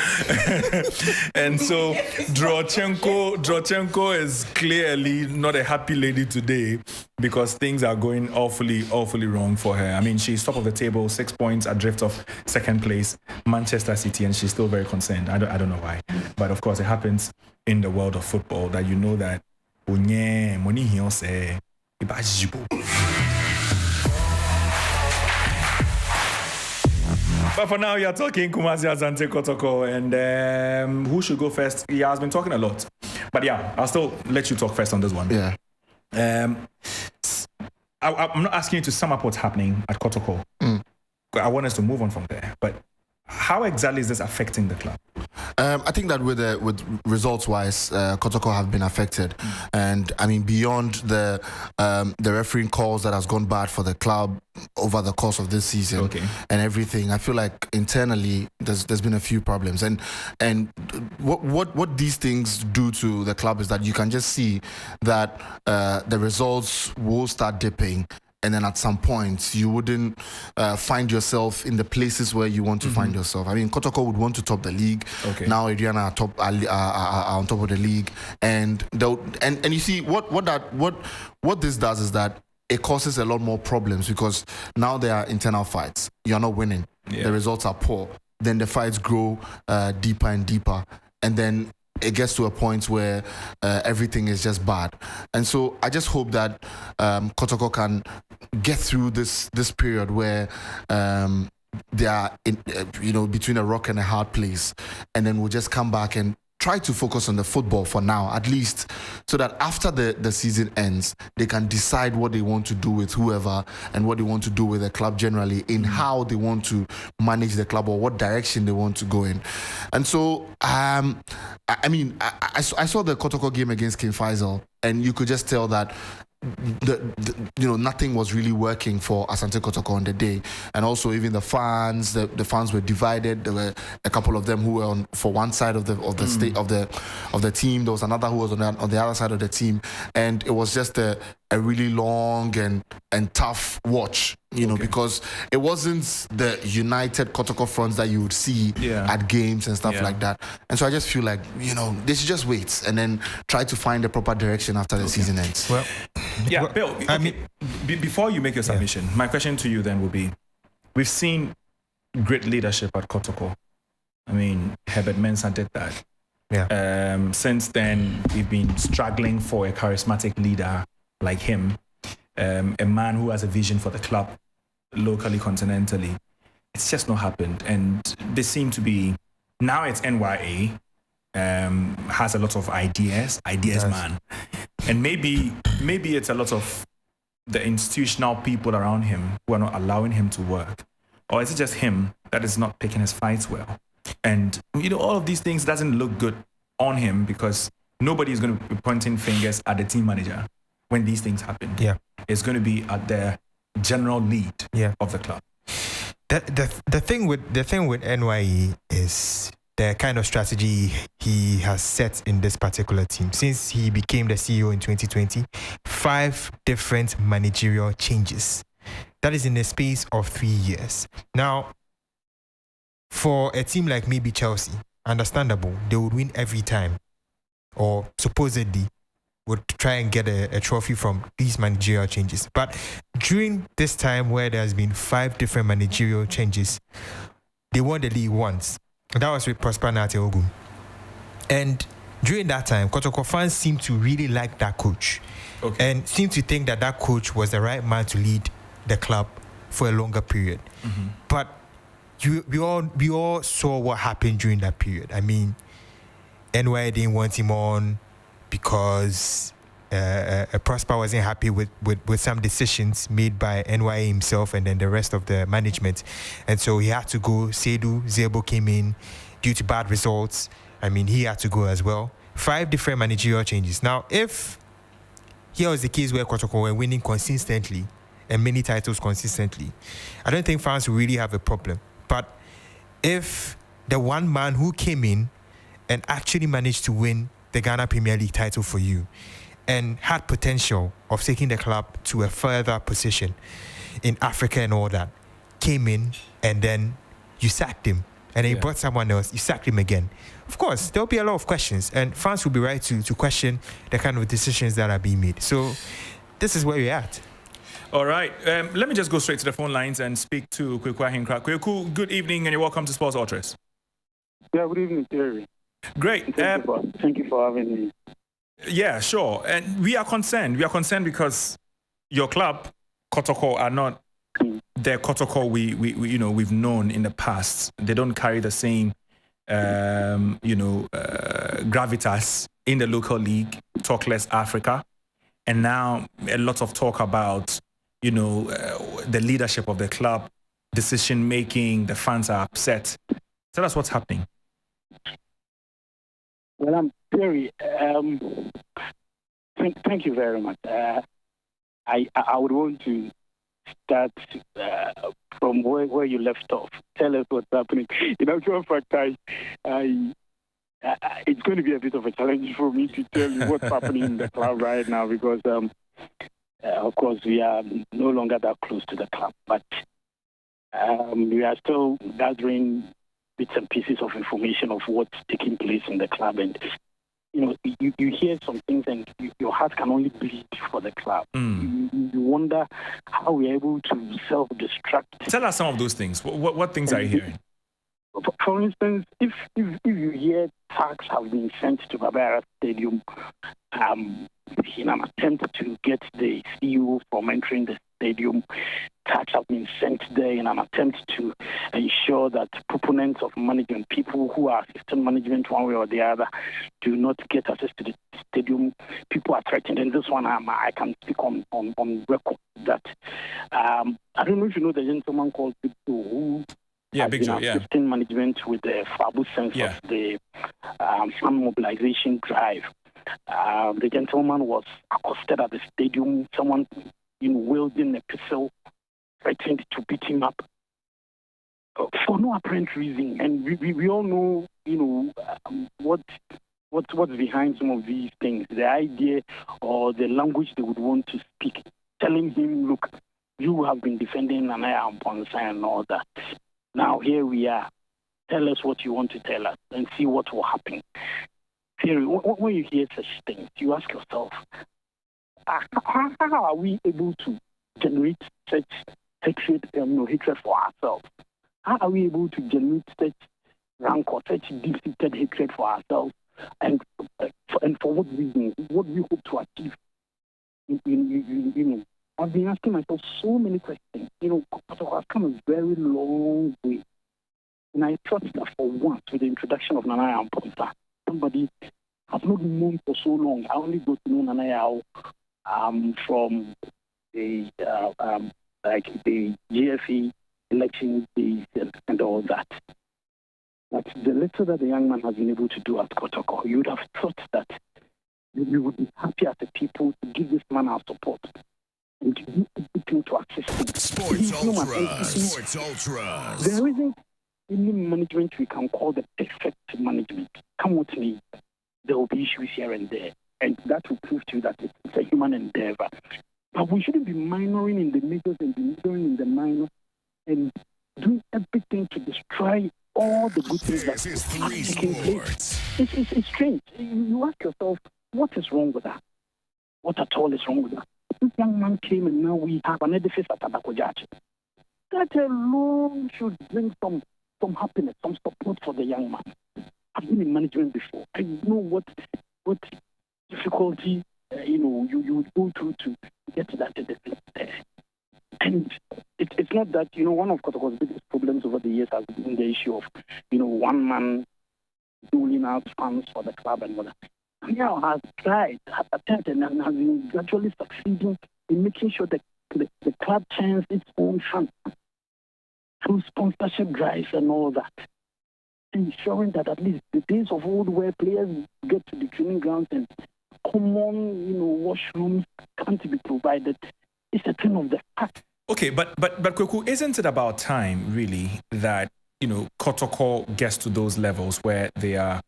And so Drochenko is clearly not a happy lady today because things are going awfully wrong for her. I mean, she's top of the table, 6 points adrift of second place, Manchester City, and she's still very concerned. I don't know why, but of course it happens in the world of football that you know that money here say. But for now, you're talking Kumasi Asante Kotoko, and who should go first? He has been talking a lot, but I'll still let you talk first on this one.
Yeah.
I'm not asking you to sum up what's happening at Kotoko. I want us to move on from there. But how exactly is this affecting the club?
I think that with results-wise, Kotoko have been affected, and I mean beyond the refereeing calls that has gone bad for the club over the course of this season and everything. I feel like internally there's been a few problems, and what these things do to the club is that you can just see that the results will start dipping. And then at some point, you wouldn't find yourself in the places where you want to find yourself. I mean, Kotoko would want to top the league. Now, Adriana are on top of the league, and you see what this does is that it causes a lot more problems because now there are internal fights. You're not winning. The results are poor. Then the fights grow deeper and deeper, and then it gets to a point where everything is just bad. And so I just hope that Kotoko can get through this period where they are between a rock and a hard place, and then we'll just come back and try to focus on the football for now, at least, so that after the season ends, they can decide what they want to do with whoever and what they want to do with the club generally, in how they want to manage the club or what direction they want to go in. And so, I saw the Kotoko game against King Faisal, and you could just tell that nothing was really working for Asante Kotoko on the day, and also even the fans were divided. There were a couple of them who were for one side of the team. There was another who was on the other side of the team, and it was just a really long and tough watch, because it wasn't the united Kotoko fronts that you would see at games and stuff like that. And so I just feel like, they should just wait and then try to find the proper direction after the season ends.
Well, Bill, before you make your submission, my question to you then would be, we've seen great leadership at Kotoko. I mean, Herbert Mensah did that. Since then, we've been struggling for a charismatic leader like him, a man who has a vision for the club locally, continentally. It's just not happened. And they seem to be, now it's NYA, has a lot of ideas, man. And maybe it's a lot of the institutional people around him who are not allowing him to work. Or is it just him that is not picking his fights well? And, all of these things doesn't look good on him because nobody is going to be pointing fingers at the team manager when these things happen.
Yeah.
It's going to be at the general lead of the club.
The thing with NYE is the kind of strategy he has set in this particular team. Since he became the CEO in 2020, 5 different managerial changes. That is in the space of 3 years. Now, for a team like maybe Chelsea, understandable, they would win every time, or supposedly would try and get a trophy from these managerial changes. But during this time where there has been 5 different managerial changes, they won the league once. That was with Prosper Nate-Ogum. And during that time, Kotoko fans seemed to really like that coach. Okay. And seemed to think that coach was the right man to lead the club for a longer period. Mm-hmm. But we all saw what happened during that period. I mean, NY didn't want him on because Prosper wasn't happy with some decisions made by NY himself and then the rest of the management. And so he had to go. Seydou Zebo came in due to bad results. I mean, he had to go as well. 5 different managerial changes. Now, if here was the case where Kotoko were winning consistently and many titles consistently, I don't think fans will really have a problem. But if the one man who came in and actually managed to win the Ghana Premier League title for you and had potential of taking the club to a further position in Africa and all that, came in and then you sacked him and then you brought someone else, you sacked him again. Of course, there'll be a lot of questions and fans will be right to question the kind of decisions that are being made. So this is where we're at.
All right. Let me just go straight to the phone lines and speak to Kweku Ahinkra. Kweku, good evening and you're welcome to Sports Ultras.
Yeah, good evening, Terry.
Great.
Thank you for having me.
Yeah, sure. And we are concerned. We are concerned because your club, Kotoko, are not the Kotoko we've known in the past. They don't carry the same gravitas in the local league, talk less Africa. And now a lot of talk about, the leadership of the club, decision making, the fans are upset. Tell us what's happening.
Well, I'm very, thank you very much. I would want to start from where you left off. Tell us what's happening. In actual fact, it's going to be a bit of a challenge for me to tell you what's happening in the club right now because, of course, we are no longer that close to the club. But we are still gathering bits and pieces of information of what's taking place in the club. And, you hear some things and your heart can only bleed for the club. You wonder how we're able to self-destruct.
Tell us some of those things. What things are you hearing?
For instance, if you hear tags have been sent to Babara Stadium in an attempt to get the CEO from entering the stadium, tags have been sent there in an attempt to ensure that proponents of management, people who are assistant management one way or the other, do not get access to the stadium. People are threatened, and this one I can speak on record that I don't know if you know the gentleman called Big Joe who
Big Joe,
assistant management with the Fabu sense of the fan mobilization drive. The gentleman was accosted at the stadium. Someone wielding a pistol threatened to beat him up for no apparent reason. And we all know, what's behind some of these things. The idea or the language they would want to speak, telling him, look, you have been defending Nana Amponsa and all that. Now here we are. Tell us what you want to tell us and see what will happen. Theory, when you hear such things, you ask yourself, how are we able to generate such hatred for ourselves? How are we able to generate such rancor, such deep-seated hatred for ourselves? And for what reason? What do we hope to achieve? I've been asking myself so many questions. I've come a very long way. And I thought that for once, with the introduction of Nana Amponsa, somebody I've not known for so long. I only got to know Nana from the the GFE election days and all that. But the little that the young man has been able to do at Kotoko, you would have thought that we would be happy as a people to give this man our support and to do everything to assist him.
Sports Ultras.
There isn't any management we can call the perfect management. Come with me. There will be issues here and there, and that will prove to you that it's a human endeavor. But we shouldn't be minoring in the majors and be minoring in the minors and doing everything to destroy all the good things that are taking place. It's strange. You ask yourself, what is wrong with that? What at all is wrong with that? This young man came and now we have an edifice at Tabakojachi. That alone should bring some happiness, some support for the young man. I've been in management before. I know what difficulty you would go through to get to that edifice there. And it's not that, one of Kotoko's biggest problems over the years has been the issue of, one man doling out funds for the club and whatnot. Now has tried, has attempted, and has been gradually succeeding in making sure that the club turns its own funds through sponsorship drives and all that. Ensuring that at least the days of old where players get to the training grounds and common, washrooms can't be provided is a thing of the past.
Okay, but Kweku, isn't it about time really that Kotoko gets to those levels where they are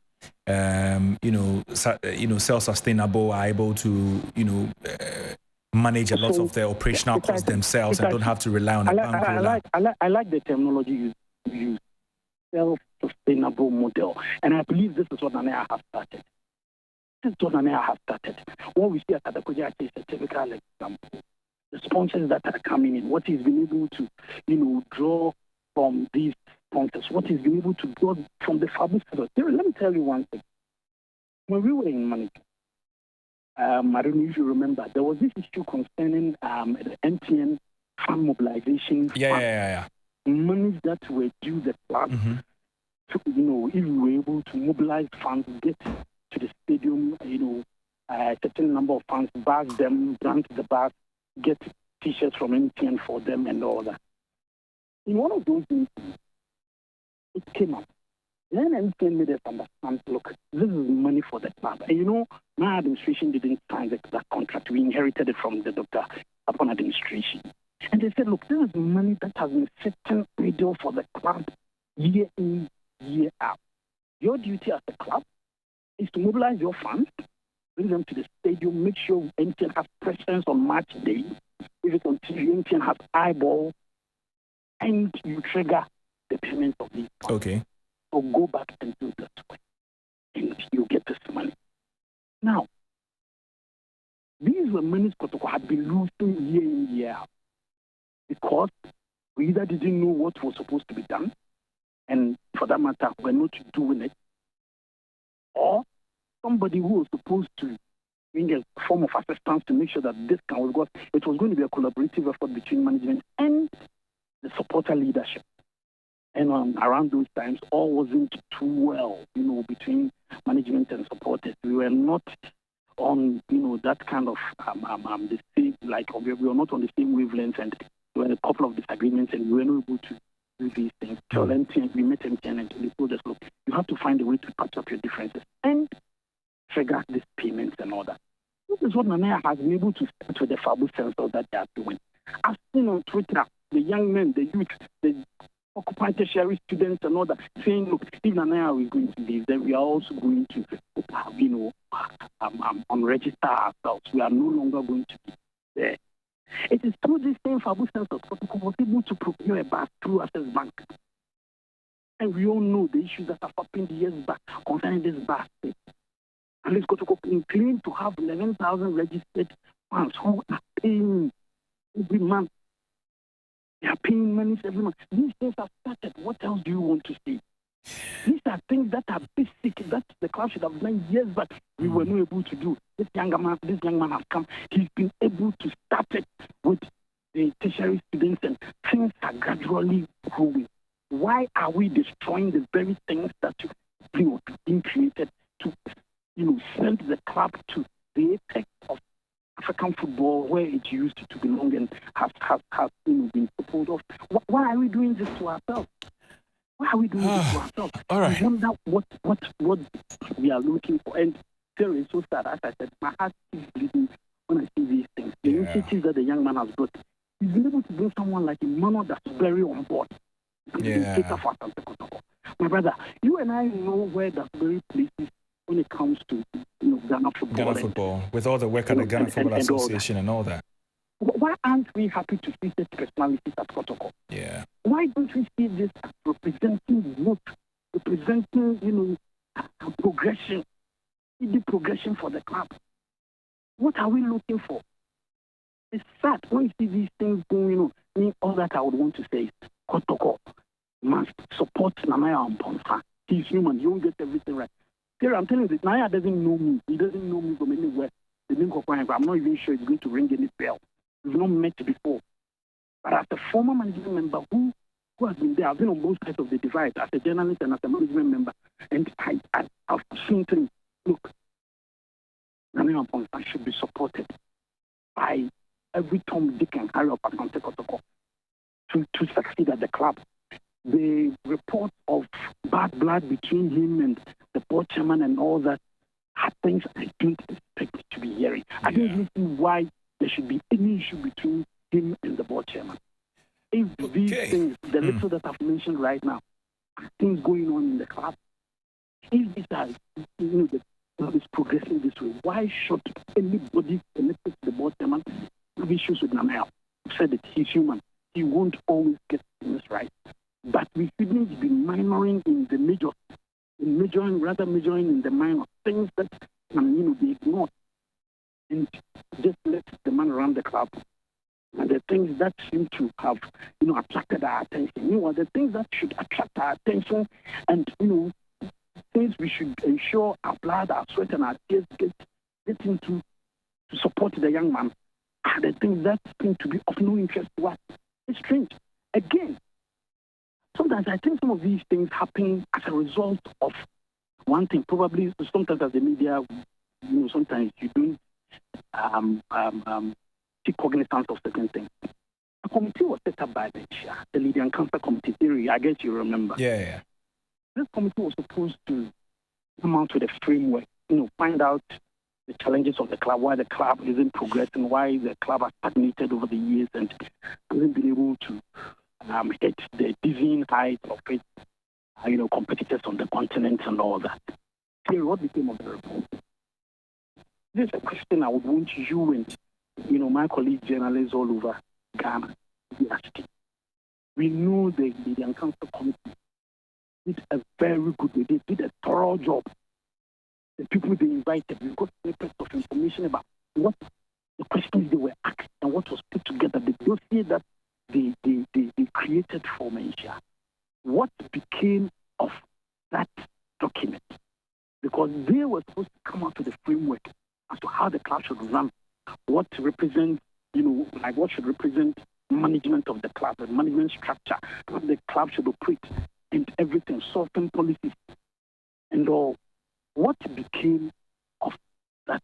self-sustainable, are able to manage a lot of their operational costs themselves and don't have to rely on a bank roller?
I like the terminology you use, self-sustainable model, and I believe this is what Nanea has started. What we see at Kadakoja is a typical example. The sponsors that are coming in, what he's been able to, draw from these sponsors, what he's been able to draw from the fabric. Let me tell you one thing. When we were in management, I don't know if you remember, there was this issue concerning the MTN fund mobilization.
Yeah.
Monies that were due the club.
Mm-hmm.
So, if we were able to mobilize funds, get to the stadium, a certain number of funds, bag them, grant the bag, get T-shirts from MTN for them and all that. In one of those meetings, it came up. Then MTN made us understand, look, this is money for the club. And my administration didn't sign that contract. We inherited it from the Dr. Upon administration. And they said, look, this is money that has been sitting idle for the club year in, year out. Your duty as a club is to mobilize your funds, bring them to the stadium, make sure MTN has presence on match day. If it's on TV, MTN has eyeball, and you trigger the payment of these funds.
Okay.
So go back and do that way, and you get this money. Now, these were monies Kotoko had been losing year in, year out, because we either didn't know what was supposed to be done, and for that matter, we're not doing it, or somebody who was supposed to bring a form of assistance to make sure that this can work, because it was going to be a collaborative effort between management and the supporter leadership. And around those times, all wasn't too well, between management and supporters. We were not on, that kind of the same, we were not on the same wavelength, and there were a couple of disagreements, and we were not able to do these things. So we met MTN and they told us, look, you have to find a way to patch up your differences and trigger these payments and all that. This is what Nanea has been able to start with the Fabu sensor that they are doing. I've seen on Twitter the young men, the youth, the occupied tertiary students and all that saying, look, if Nanea is going to leave, then we are also going to, unregister ourselves. We are no longer going to be there. It is through this same Fabu sensors Kotoko was able to procure a bus through Access Bank. And we all know the issues that have happened years back concerning this bus. And this Kotoko claimed to have 11,000 registered fans who are paying every month. They are paying money every month. These things have started. What else do you want to see? These are things that are basic that the club should have done years, but we were not able to do. This young man has come. He's been able to start it with the tertiary students, and things are gradually growing. Why are we destroying the very things that have been created to, send the club to the apex of African football where it used to belong and has been supported of? Why are we doing this to ourselves? Why are we doing this to ourselves?
All right.
I wonder what we are looking for. And It's so sad. As I said, my heart is bleeding when I see these things. The initiatives that the young man has brought. He's been able to bring someone like Emmanuel that's very on board. My brother, you and I know where that very places when it comes to Ghana football.
Ghana football, with all the work at the Ghana Football Association and all that.
Why aren't we happy to see such personalities at Kotoko?
Yeah.
Why don't we see this as representing growth, representing, progression, the progression for the club? What are we looking for? It's sad when you see these things going, all that I would want to say is Kotoko must support Namaya Amponsa. He's human. He won't get everything right. Here, I'm telling you, Naya doesn't know me. He doesn't know me from anywhere. The name of I'm not even sure he's going to ring any bell. We've not met before. But as a former management member who has been there, I've been on both sides of the divide as a journalist and as a management member. And I've seen things. Look, Namaya Amponsa should be supported by every Tom, Dick, and Harry of Asante Kotoko to succeed at the club. The report of bad blood between him and the board chairman and all that are things I don't expect to be hearing. I don't see why there should be any issue between him and the board chairman. If these things, the little that I've mentioned right now, are things going on in the club, if these are, the club is progressing this way, why should anybody connected to the board chairman have issues with Namel? I've said it, he's human. He won't always get things right. But we shouldn't be minoring in the major, majoring in the minor things that can, be ignored, and just let the man run the club. And the things that seem to have, attracted our attention, the things that should attract our attention, and things we should ensure our blood, our sweat, and our tears get into to support the young man, are the things that seem to be of no interest to us. It's strange. Again, sometimes I think some of these things happen as a result of one thing. Probably sometimes as the media, sometimes you don't take cognizance of certain things. A committee was set up by the Leader and Council Committee theory. I guess you remember.
Yeah.
This committee was supposed to come out with a framework, find out the challenges of the club, why the club isn't progressing, why the club has stagnated over the years and hasn't been able to hit the dizzying height of its, competitors on the continent and all that. Here, what became of the report? This is a question I would want you and, my colleague journalists all over Ghana to be asking. We know the Media and Council Committee did a very good way. They did a thorough job. The people they invited, we got snippets of information about what the questions they were asked and what was put together. The dossier that they created for Malaysia. What became of that document? Because they were supposed to come out with a framework as to how the club should run, what represents, what should represent management of the club, the management structure, how the club should operate, and everything, sorting policies, and all. What became of that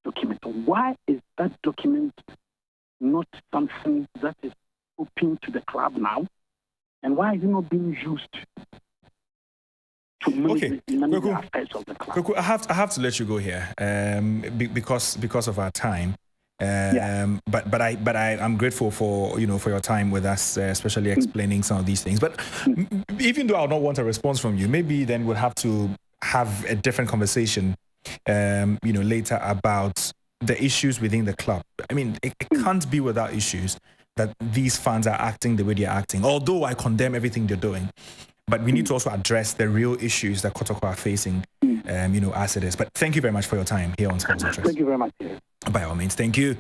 document? Why is that document not something that is open to the club now? And why is it not being used to manage the affairs of the club?
I have to let you go here because of our time. But I'm grateful for for your time with us, especially explaining some of these things. But even though I don't want a response from you, maybe then we'll have to have a different conversation, later about the issues within the club. I mean, it can't be without issues that these fans are acting the way they're acting. Although I condemn everything they're doing, but we need to also address the real issues that Kotoko are facing, as it is. But thank you very much for your time here on Sports Interest.
Thank you very much.
By all means, thank you.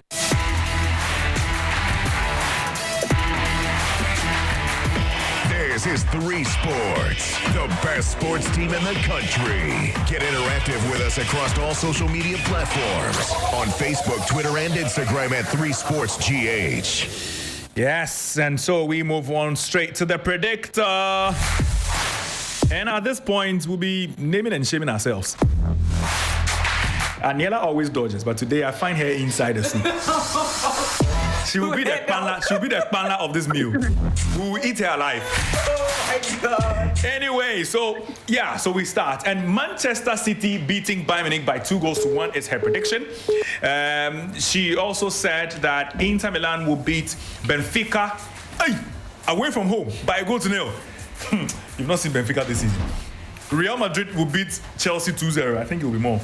This is 3 Sports, the best sports team in the country. Get interactive with us across all social media platforms on Facebook, Twitter, and Instagram at 3 Sports GH.
Yes, and so we move on straight to the predictor. And at this point, we'll be naming and shaming ourselves. Aniela always dodges, but today I find her inside the soup. She will be the panla. She will be the panla of this meal. We will eat her alive.
my God.
Anyway, so we start. And Manchester City beating Bayern Munich by 2-1 is her prediction. She also said that Inter Milan will beat Benfica away from home by 1-0. You've not seen Benfica this season. Real Madrid will beat Chelsea 2-0. I think it will be more.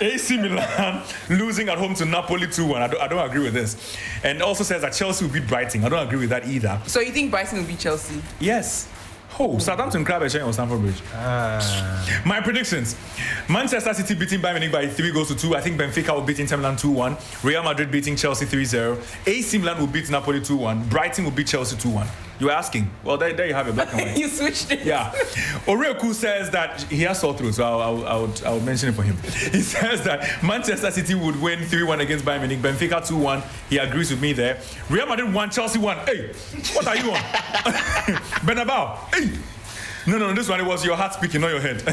AC Milan losing at home to Napoli 2-1. I don't agree with this. And also says that Chelsea will beat Brighton. I don't agree with that either.
So you think Brighton will beat Chelsea?
Yes. Southampton Crab is on Stamford Bridge. My predictions: Manchester City beating Bayern Munich by 3-2. I think Benfica will beat Inter Milan 2-1. Real Madrid beating Chelsea 3-0. AC Milan will beat Napoli 2-1. Brighton will beat Chelsea 2-1. You were asking. Well, there you have it, black and white.
You switched it.
Yeah. Oreku says that he has thought through, so I'll mention it for him. He says that Manchester City would win 3-1 against Bayern Munich. Benfica 2-1. He agrees with me there. Real Madrid 1, Chelsea 1. Hey, what are you on? Bernabeu. Hey. No, this one, it was your heart speaking, not your head.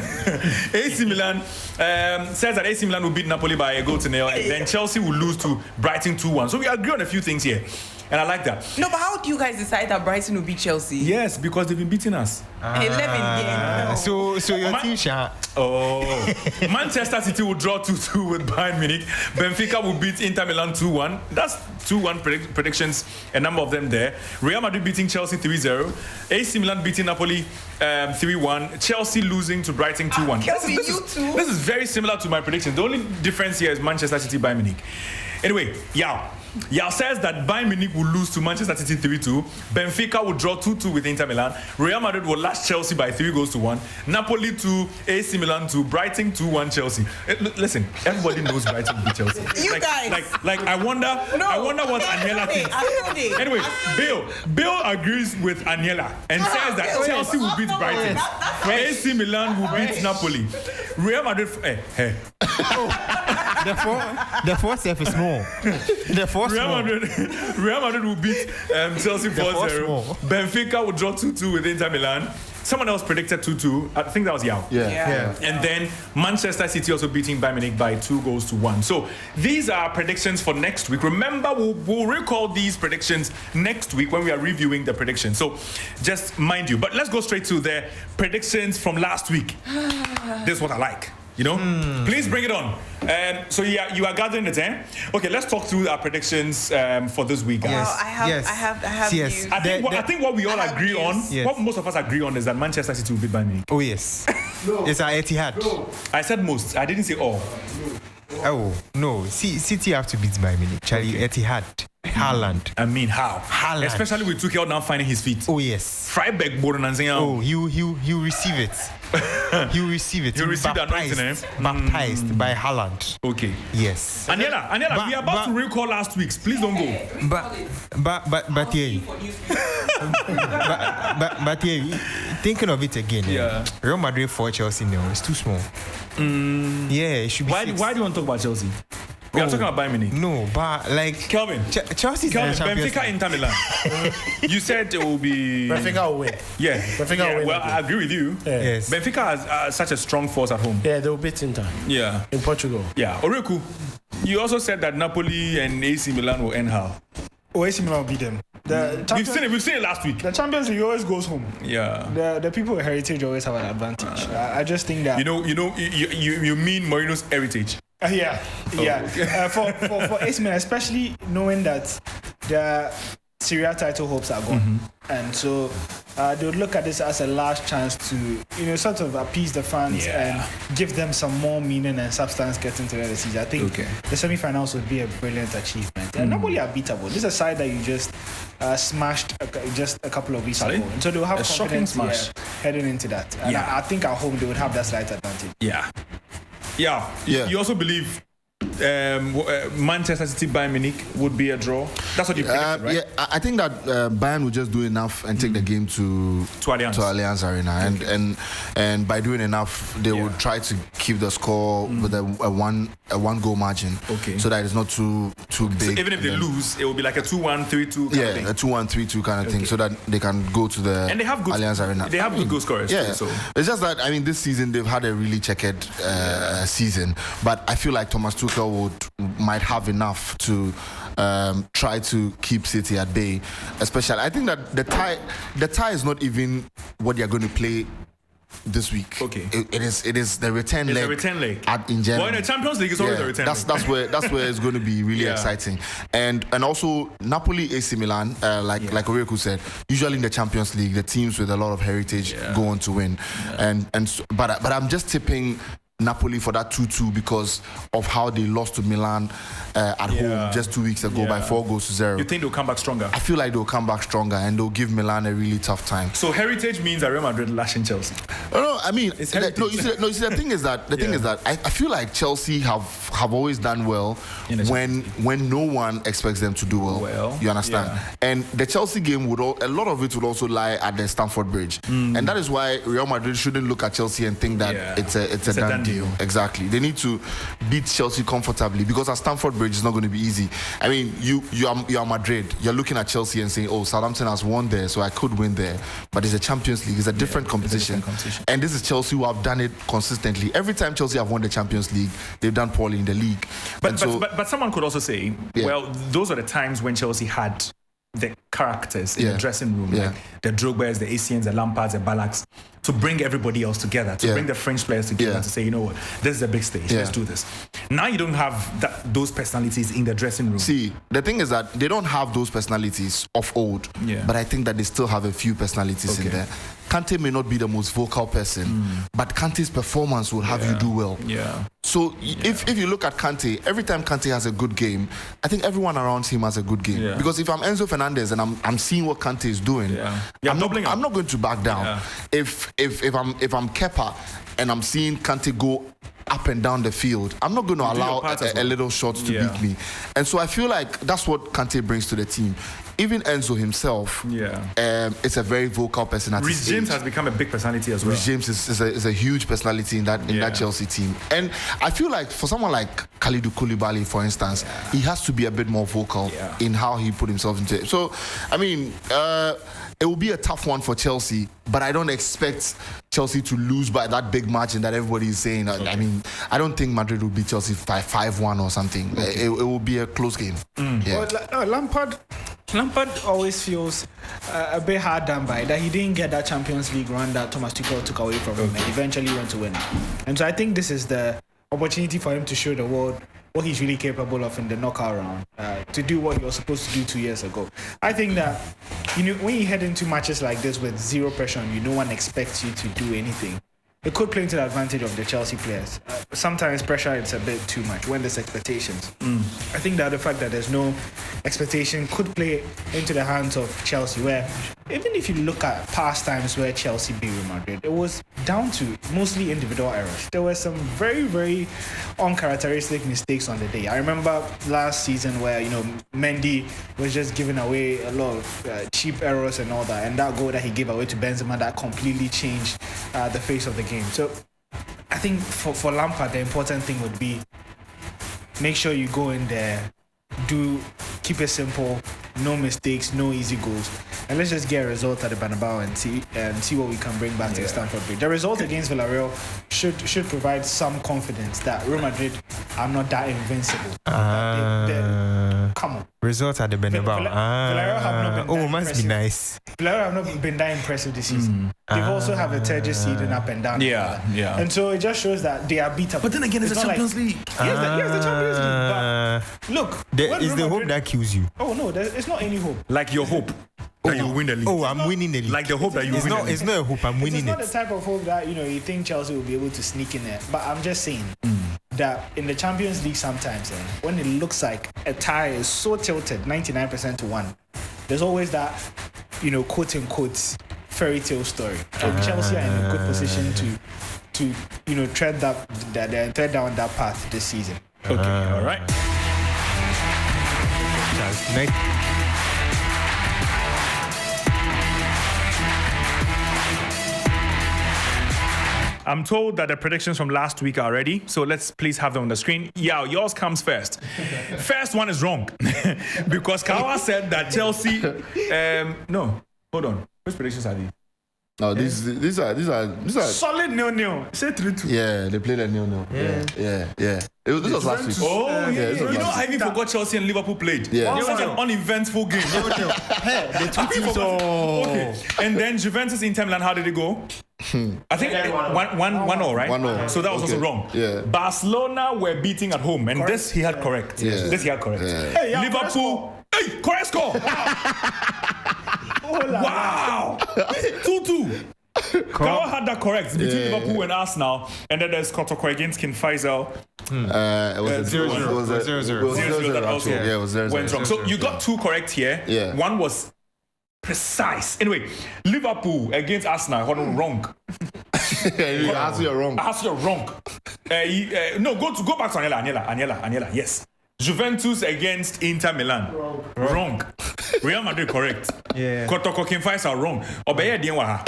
AC Milan says that AC Milan will beat Napoli by 1-0, and then Chelsea will lose to Brighton 2-1. So we agree on a few things here, and I like that.
No, but how do you guys decide that Brighton will beat Chelsea?
Yes, because they've been beating us.
11 games.
So your team shall.
Manchester City will draw 2-2 with Bayern Munich. Benfica will beat Inter Milan 2-1. That's 2-1 predictions, a number of them there. Real Madrid beating Chelsea 3-0. AC Milan beating Napoli 3-1. Chelsea losing to Brighton 2-1. This is very similar to my predictions. The only difference here is Manchester City, Bayern Munich. Anyway, Yao says that Bayern Munich will lose to Manchester City 3-2. Benfica will draw 2-2 with Inter Milan. Real Madrid will lash Chelsea by 3-1. Napoli 2, AC Milan 2, Brighton 2-1 Chelsea. Listen, everybody knows Brighton will beat Chelsea.
You guys.
I wonder what Aniela thinks. Anyway, Bill agrees with Aniela and says that Chelsea will beat Brighton. AC Milan will beat Napoli. Real Madrid.
The force F is small.
Real Madrid will beat Chelsea 4-0. Benfica will draw 2-2 with Inter Milan. Someone else predicted 2-2. I think that was Yao.
Yeah.
And then Manchester City also beating Bayern Munich by 2-1. So these are predictions for next week. Remember, we'll recall these predictions next week when we are reviewing the predictions. So just mind you. But let's go straight to the predictions from last week. This is what I like. Please bring it on. So you are gathering it, eh? Okay, let's talk through our predictions for this week, guys.
I have
yes.
views.
I think what we all agree on, what most of us agree on, is that Manchester City will beat Bayern Munich.
Oh yes. It's our Etihad.
I said most. I didn't say all.
Oh no. City have to beat Bayern Munich. Charlie, Etihad. Haaland.
I mean, how?
Haaland.
Especially with Tuchel now finding his feet.
Oh yes.
Freiberg Boden and saying,
oh, he'll receive it. He'll receive it.
He'll receive the anointing,
baptized by Haaland.
Okay.
Yes.
Aniela, we are about to recall last week's. Please don't go.
But thinking of it again.
Yeah.
Real Madrid for Chelsea, no, it's too small. Yeah, it should be.
Why do you want to talk about Chelsea? We are talking about Bayern Munich.
No, but like
Kelvin,
Chelsea's
Benfica, Inter Milan. You said it will be
Benfica will win.
Yeah,
Benfica will win.
Well, I agree with you.
Yeah.
Yes.
Benfica has such a strong force at home.
Yeah, they will beat Inter.
Yeah,
in Portugal.
Yeah, Oreku, you also said that Napoli and AC Milan will end how?
AC Milan will beat them.
We've seen it last week.
The Champions League always goes home.
Yeah.
The people with heritage always have an advantage. I just think that
you mean Mourinho's heritage.
Yeah. For AC Milan, especially knowing that the Serie A title hopes are gone, and so they would look at this as a last chance to sort of appease the fans and give them some more meaning and substance getting to the end of the season. I think the semi-finals would be a brilliant achievement. And Napoli are beatable. This is a side that you just smashed just a couple of weeks ago, and so they'll have confidence heading into that. And I think at home they would have that slight advantage.
Yeah. You also believe Manchester City Bayern Munich would be a draw? That's what you predicted, right?
Yeah, I think that Bayern will just do enough and take the game to Allianz Arena, and by doing enough, they will try to keep the score with a one goal margin, so that it's not too too big.
So even if they lose, it will be like a 2-1, 3-2 kind of thing.
A 2-1, 3-2 kind of thing, so that they can go to the Allianz Arena.
They have good goal scorers.
Yeah,
too, so.
It's just that this season they've had a really checkered season, but I feel like Thomas Tuchel might have enough to try to keep City at bay. Especially, I think that the tie is not even what they're going to play this week.
Okay.
It is the return leg.
The return leg.
In Germany.
Well, in the Champions League, it's always the return leg.
That's where it's going to be really exciting. And also Napoli, AC Milan, like Oreku said, usually in the Champions League, the teams with a lot of heritage go on to win. But I'm just tipping Napoli for that 2-2 because of how they lost to Milan at home just 2 weeks ago by 4-0.
You think they'll come back stronger?
I feel like they'll come back stronger and they'll give Milan a really tough time.
So heritage means that Real Madrid lashing Chelsea.
No, I mean, it's heritage. You see, the thing is that I feel like Chelsea have always done well when no one expects them to do well. You understand? Yeah. And the Chelsea game a lot of it would also lie at the Stamford Bridge, and that is why Real Madrid shouldn't look at Chelsea and think that it's a done deal. Exactly. They need to beat Chelsea comfortably because at Stamford Bridge it's not going to be easy. I mean, you are Madrid. You're looking at Chelsea and saying, "Oh, Southampton has won there, so I could win there." But it's a Champions League. It's a different competition. And this is Chelsea who have done it consistently. Every time Chelsea have won the Champions League, they've done poorly in the league.
But someone could also say, well, those are the times when Chelsea had the characters in the dressing room, like the Drogbas, the Asians, the Lampards, the Ballacks, to bring everybody else together, to bring the French players together, to say, you know what, this is a big stage, let's do this. Now you don't have those personalities in the dressing room.
See, the thing is that they don't have those personalities of old, but I think that they still have a few personalities in there. Kante may not be the most vocal person, but Kante's performance will have you do well. So if you look at Kante, every time Kante has a good game, I think everyone around him has a good game. Because if I'm Enzo Fernandez and I'm seeing what Kante is doing, I'm not going to back down. If I'm Kepa and I'm seeing Kante go up and down the field, I'm not going to allow a little shot to beat me. And so I feel like that's what Kante brings to the team. Even Enzo himself, is a very vocal person at his age.
James has become a big personality as well.
Reece James is a huge personality in that Chelsea team. And I feel like for someone like Kalidou Koulibaly, for instance, he has to be a bit more vocal in how he put himself into it. So, I mean, it will be a tough one for Chelsea, but I don't expect Chelsea to lose by that big margin that everybody is saying. I mean, I don't think Madrid will beat Chelsea 5-1 or something. It will be a close game.
Well, Lampard always feels a bit hard done by that he didn't get that Champions League run that Thomas Tuchel took away from him and eventually went to win. And so I think this is the opportunity for him to show the world what he's really capable of in the knockout round, to do what he was supposed to do 2 years ago. I think that when you head into matches like this with zero pressure on you, no one expects you to do anything. It could play into the advantage of the Chelsea players. Sometimes pressure is a bit too much when there's expectations. I think that the fact that there's no expectation could play into the hands of Chelsea, where even if you look at past times where Chelsea beat Real Madrid, it was down to mostly individual errors. There were some very, very uncharacteristic mistakes on the day. I remember last season where, Mendy was just giving away a lot of cheap errors and all that, and that goal that he gave away to Benzema, that completely changed the face of the game. So I think for Lampard, the important thing would be make sure you go in there, keep it simple, no mistakes, no easy goals, and let's just get a result at the Bernabeu and see what we can bring back to the Stamford Bridge. The result against Villarreal should provide some confidence that Real Madrid are not that invincible. Come on.
Result at the Bernabeu.
Villarreal have not been that
must
impressive.
Be nice.
Villarreal have not been that impressive this season. They've also have a third seeding up and down. And so it just shows that they are beatable.
But then again, it's the Champions League.
Yes, the Champions League. But look,
is the hope that kills you?
Oh no, it's not any hope.
Like your hope that you win the league.
I'm winning the league.
Like the hope that you win the league.
It's not a hope, I'm winning it.
It's not the type of hope that you think Chelsea will be able to sneak in there. But I'm just saying that in the Champions League sometimes, when it looks like a tie is so tilted, 99% to 1, there's always that, quote unquote, fairy tale story. And Chelsea are in a good position to tread down that path this season.
Okay, all right. I'm told that the predictions from last week are ready, so let's please have them on the screen. Yeah, yours comes first. First one is wrong because Kawa said that Chelsea. No, hold on. Which predictions are these?
No, these are
solid 0-0. Say 3-2.
Yeah, they played at 0-0. Yeah. This was last week.
Oh, yeah.
This was
You know,
last
I even forgot Chelsea and Liverpool played.
Yeah.
It was such an uneventful game.
The two teams.
Okay. And then Juventus Inter Milan, how did it go? I think 1-0, right?
1-0.
So that was also wrong.
Yeah.
Barcelona were beating at home, and this he had correct.
Yeah.
This he had correct.
Yeah.
Hey, yeah,
Liverpool. Hey, correct score. Wow. 2-2. Kawa had that correct between Liverpool and Arsenal, and then there's Kotoko against King Faisal.
It was 0-0. It was 0-0.
That also
Yeah, it was 0-0.
went wrong. So you got two correct here.
Yeah.
One was precise. Anyway, Liverpool against Arsenal. Wrong.
You're wrong.
You're wrong. No, go back to Aniela. Yes. Juventus against Inter Milan. Wrong. Real Madrid correct.
Yeah.
Kotoko King Faisal wrong. Obeye Dien waha.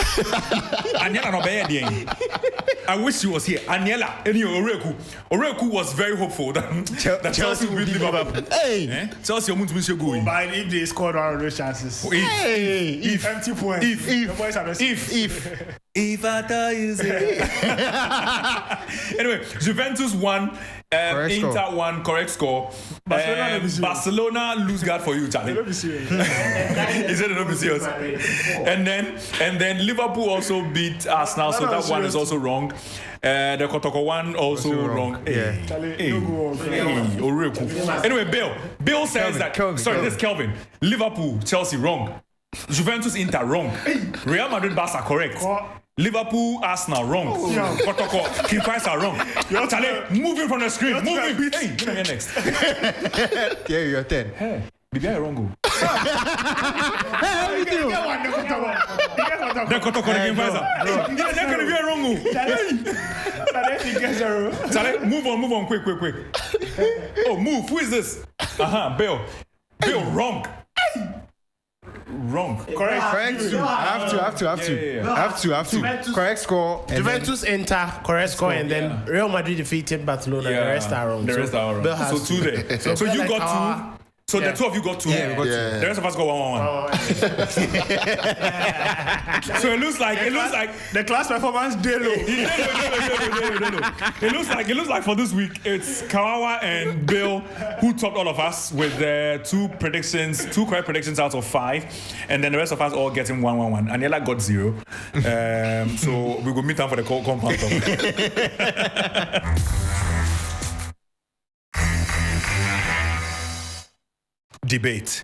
Aniela no Obeye Dien. I wish she was here. Aniela, Oreku was very hopeful that Chelsea will beat Liverpool.
Hey.
Chelsea won't win going.
But if they scored one of those chances,
If
empty point.
If I tell you anyway, Juventus won, Inter won, correct score. Barcelona lose guard for you, Charlie.
Don't be serious.
He said don't be serious. And then Liverpool also beat Arsenal, so that one is also wrong. The Kotoko one also wrong.
Yeah.
Anyway, Bill says this is Kelvin. Liverpool, Chelsea wrong. Juventus, Inter wrong. Real Madrid, Barca correct. Liverpool, Arsenal wrong. Kotoko, King Faisal wrong. Charlie, moving from the screen. Moving. Hey, you know here next.
Yeah, you're 10.
Hey, Bibi, I wrong. The Kotoko, King Faisal. You're going to be wrong. Charlie, move on, quick. Oh, move. Who is this? Bill, wrong. Wrong.
Correct. Have to. Correct score.
Juventus Inter, correct score, and then Real Madrid defeated Barcelona. The rest are wrong.
The rest are wrong. So 2 there. So you got 2. So the two of you got 2.
Yeah, we got 2.
The rest of us got 1-1. So it looks like
the class performance day low.
It looks like for this week it's Kawawa and Bill who topped all of us with 2 correct predictions out of 5, and then the rest of us all getting 1-1-1. Aniela got 0. So we will meet up for the compound talk. Debate.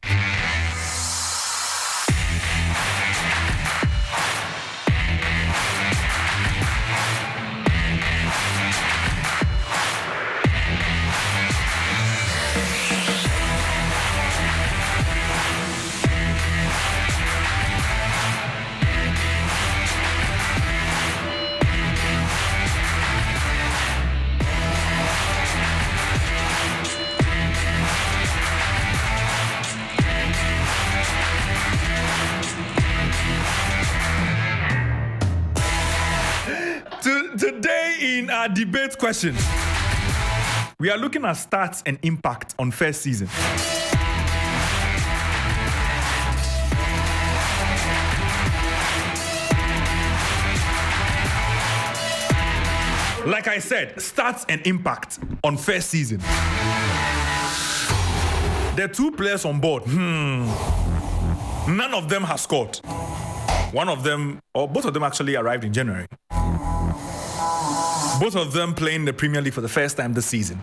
Today in our debate questions, we are looking at stats and impact on first season. Like I said, stats and impact on first season. There are 2 players on board. None of them has scored. One of them, or both of them actually arrived in January. Both of them playing the Premier League for the first time this season.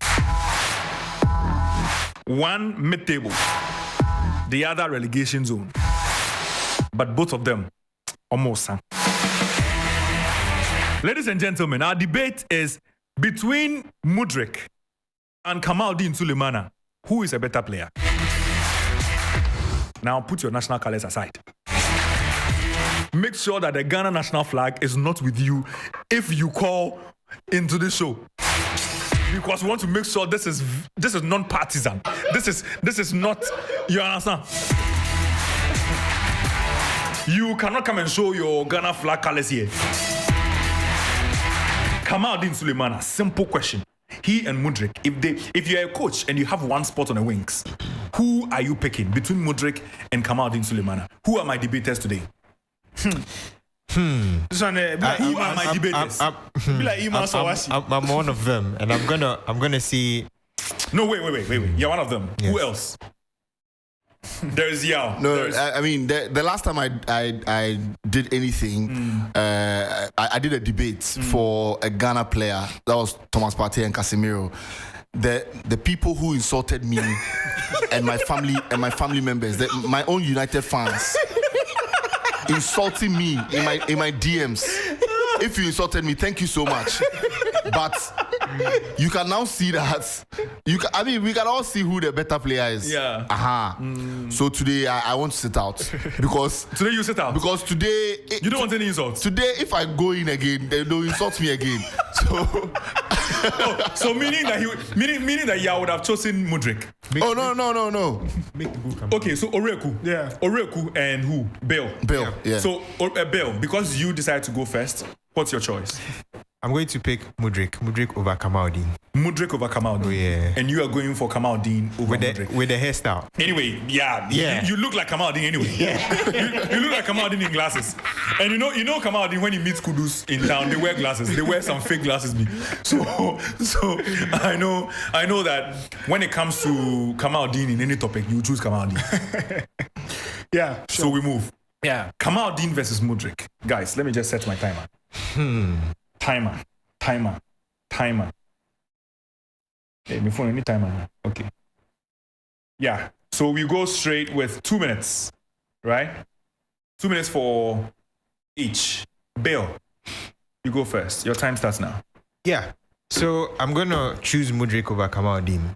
One mid-table, the other relegation zone. But both of them almost sang. Ladies and gentlemen, our debate is between Mudryk and Kamaldeen Sulemana. Who is a better player? Now put your national colours aside. Make sure that the Ghana national flag is not with you if you call into the show, because we want to make sure this is non-partisan. This is not, you understand? You cannot come and show your Ghana flag colors here. Kamaldeen Sulemana, simple question. He and Mudryk, if you're a coach and you have one spot on the wings, who are you picking between Mudryk and Kamaldeen Sulemana? Who are my debaters today?
This one,
Who are my debaters?
I'm one of them, and I'm gonna see.
No, wait. You're one of them. Yes. Who else? There's Yao.
No, I mean the last time I did anything, I did a debate for a Ghana player. That was Thomas Partey and Casemiro. The people who insulted me and my family members, my own United fans, insulting me in my DMs. If you insulted me, thank you so much. But you can now see that we can all see who the better player is.
Yeah.
So today I want to sit out because
today you sit out
because today
you don't want any insults.
Today, if I go in again, they'll insult me again. So.
So meaning that Yao would have chosen Mudryk.
No.
Make the book come.
Okay, so Oreku.
Yeah.
Oreku and who? Bale.
Yeah.
So Bale, because you decided to go first, what's your choice?
I'm going to pick Mudryk over Kamaldeen.
Mudryk over Kamaldeen.
Oh, yeah.
And you are going for Kamaldeen over Mudryk.
With the hairstyle.
Anyway, yeah. You look like Kamaldeen anyway.
Yeah.
you look like Kamaldeen in glasses. And you know Kamaldeen, when he meets Kudus in town, they wear glasses. They wear some fake glasses. So I know that when it comes to Kamaldeen in any topic, you choose Kamaldeen.
Yeah. Sure.
So we move.
Yeah.
Kamaldeen versus Mudryk. Guys, let me just set my timer. Timer. Hey, before any timer. Okay. Yeah. So we go straight with 2 minutes, right? 2 minutes for each. Bale, you go first. Your time starts now.
Yeah. So I'm gonna choose Mudryk over Kamaldeen.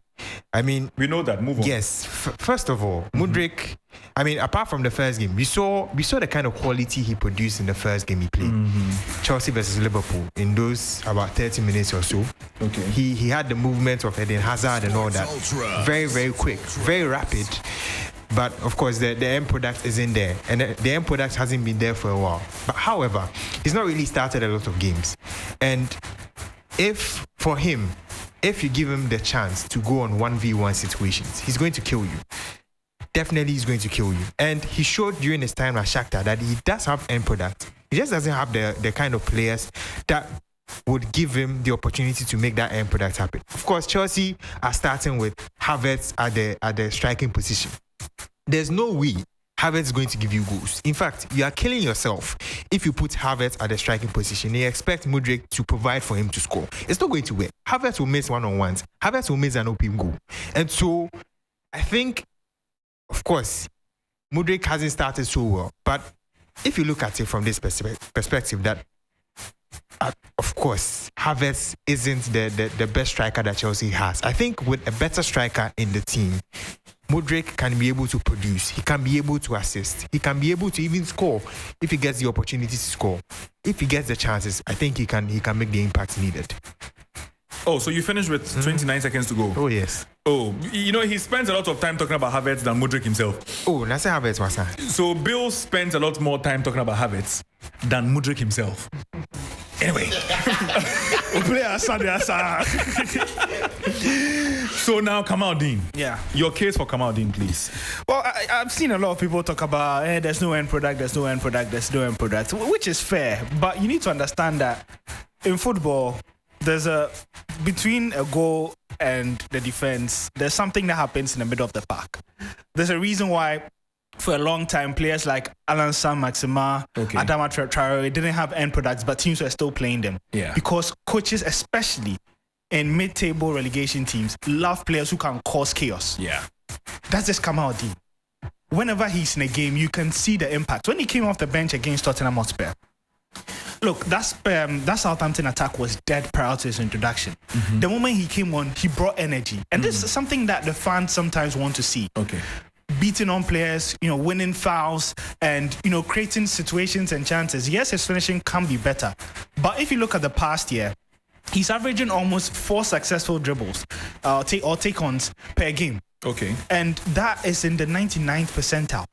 I mean,
we know that. Move on.
Yes. First of all, Mudryk. I mean, apart from the first game, we saw the kind of quality he produced in the first game he played. Chelsea versus Liverpool in those about 30 minutes or so.
Okay.
He had the movement of Eden Hazard and all that. Very, very quick, very rapid. But of course, the end product isn't there, and the end product hasn't been there for a while. But however, he's not really started a lot of games, and if you give him the chance to go on 1v1 situations, he's going to kill you. Definitely he's going to kill you. And he showed during his time at Shakhtar that he does have end product. He just doesn't have the kind of players that would give him the opportunity to make that end product happen. Of course, Chelsea are starting with Havertz at the striking position. There's no way Havertz is going to give you goals. In fact, you are killing yourself if you put Havertz at the striking position and you expect Mudryk to provide for him to score. It's not going to work. Havertz will miss one-on-ones. Havertz will miss an open goal. And so, I think, of course, Mudryk hasn't started so well. But if you look at it from this perspective, that, of course, Havertz isn't the best striker that Chelsea has. I think with a better striker in the team, Mudryk can be able to produce. He can be able to assist. He can be able to even score if he gets the opportunity to score. If he gets the chances, I think he can make the impact needed.
Oh, so you finished with 29 seconds to go?
Oh, yes.
Oh, he spends a lot of time talking about Havertz than Mudryk himself.
Oh, that's a Havertz, Masa.
So Bill spends a lot more time talking about Havertz than Mudryk himself. Anyway. So now Kamaldeen.
Yeah.
Your case for Kamaldeen, please.
Well, I've seen a lot of people talk about there's no end product, which is fair. But you need to understand that in football, between a goal and the defense, there's something that happens in the middle of the park. There's a reason why for a long time, players like Alan Saint-Maximin, Adama Traore didn't have end products, but teams were still playing them.
Yeah.
Because coaches, especially in mid-table relegation teams, love players who can cause chaos.
Yeah.
That's just Kamaldeen. Whenever he's in a game, you can see the impact. When he came off the bench against Tottenham Hotspur, look, that Southampton attack was dead prior to his introduction. The moment he came on, he brought energy. And this is something that the fans sometimes want to see.
Okay.
Beating on players, winning fouls and, creating situations and chances. Yes, his finishing can be better. But if you look at the past year, he's averaging almost 4 successful dribbles or take-ons per game.
Okay.
And that is in the 99th percentile.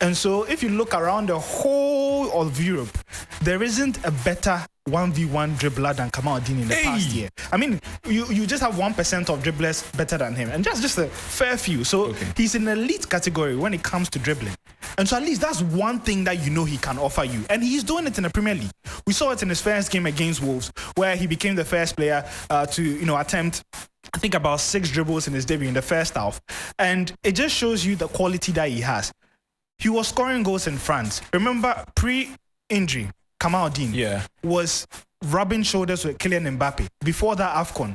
And so if you look around the whole of Europe, there isn't a better 1v1 dribbler than Kamaldeen in the past year. I mean, you just have 1% of dribblers better than him, and just a fair few. So he's in an elite category when it comes to dribbling. And so at least that's one thing that you know he can offer you. And he's doing it in the Premier League. We saw it in his first game against Wolves, where he became the first player to attempt, I think, about 6 dribbles in his debut in the first half. And it just shows you the quality that he has. He was scoring goals in France. Remember, pre-injury, Kamaldeen was rubbing shoulders with Kylian Mbappe. Before that AFCON,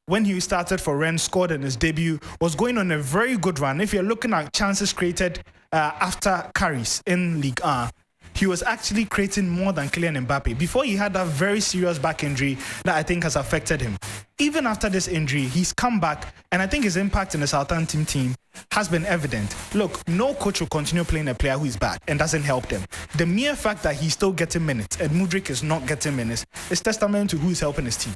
when he started for Rennes, scored in his debut, was going on a very good run. If you're looking at chances created after carries in Ligue 1, he was actually creating more than Kylian Mbappe before he had that very serious back injury that I think has affected him. Even after this injury, he's come back, and I think his impact in the Southampton team has been evident. Look, no coach will continue playing a player who is bad and doesn't help them. The mere fact that he's still getting minutes and Mudryk is not getting minutes is testament to who is helping his team.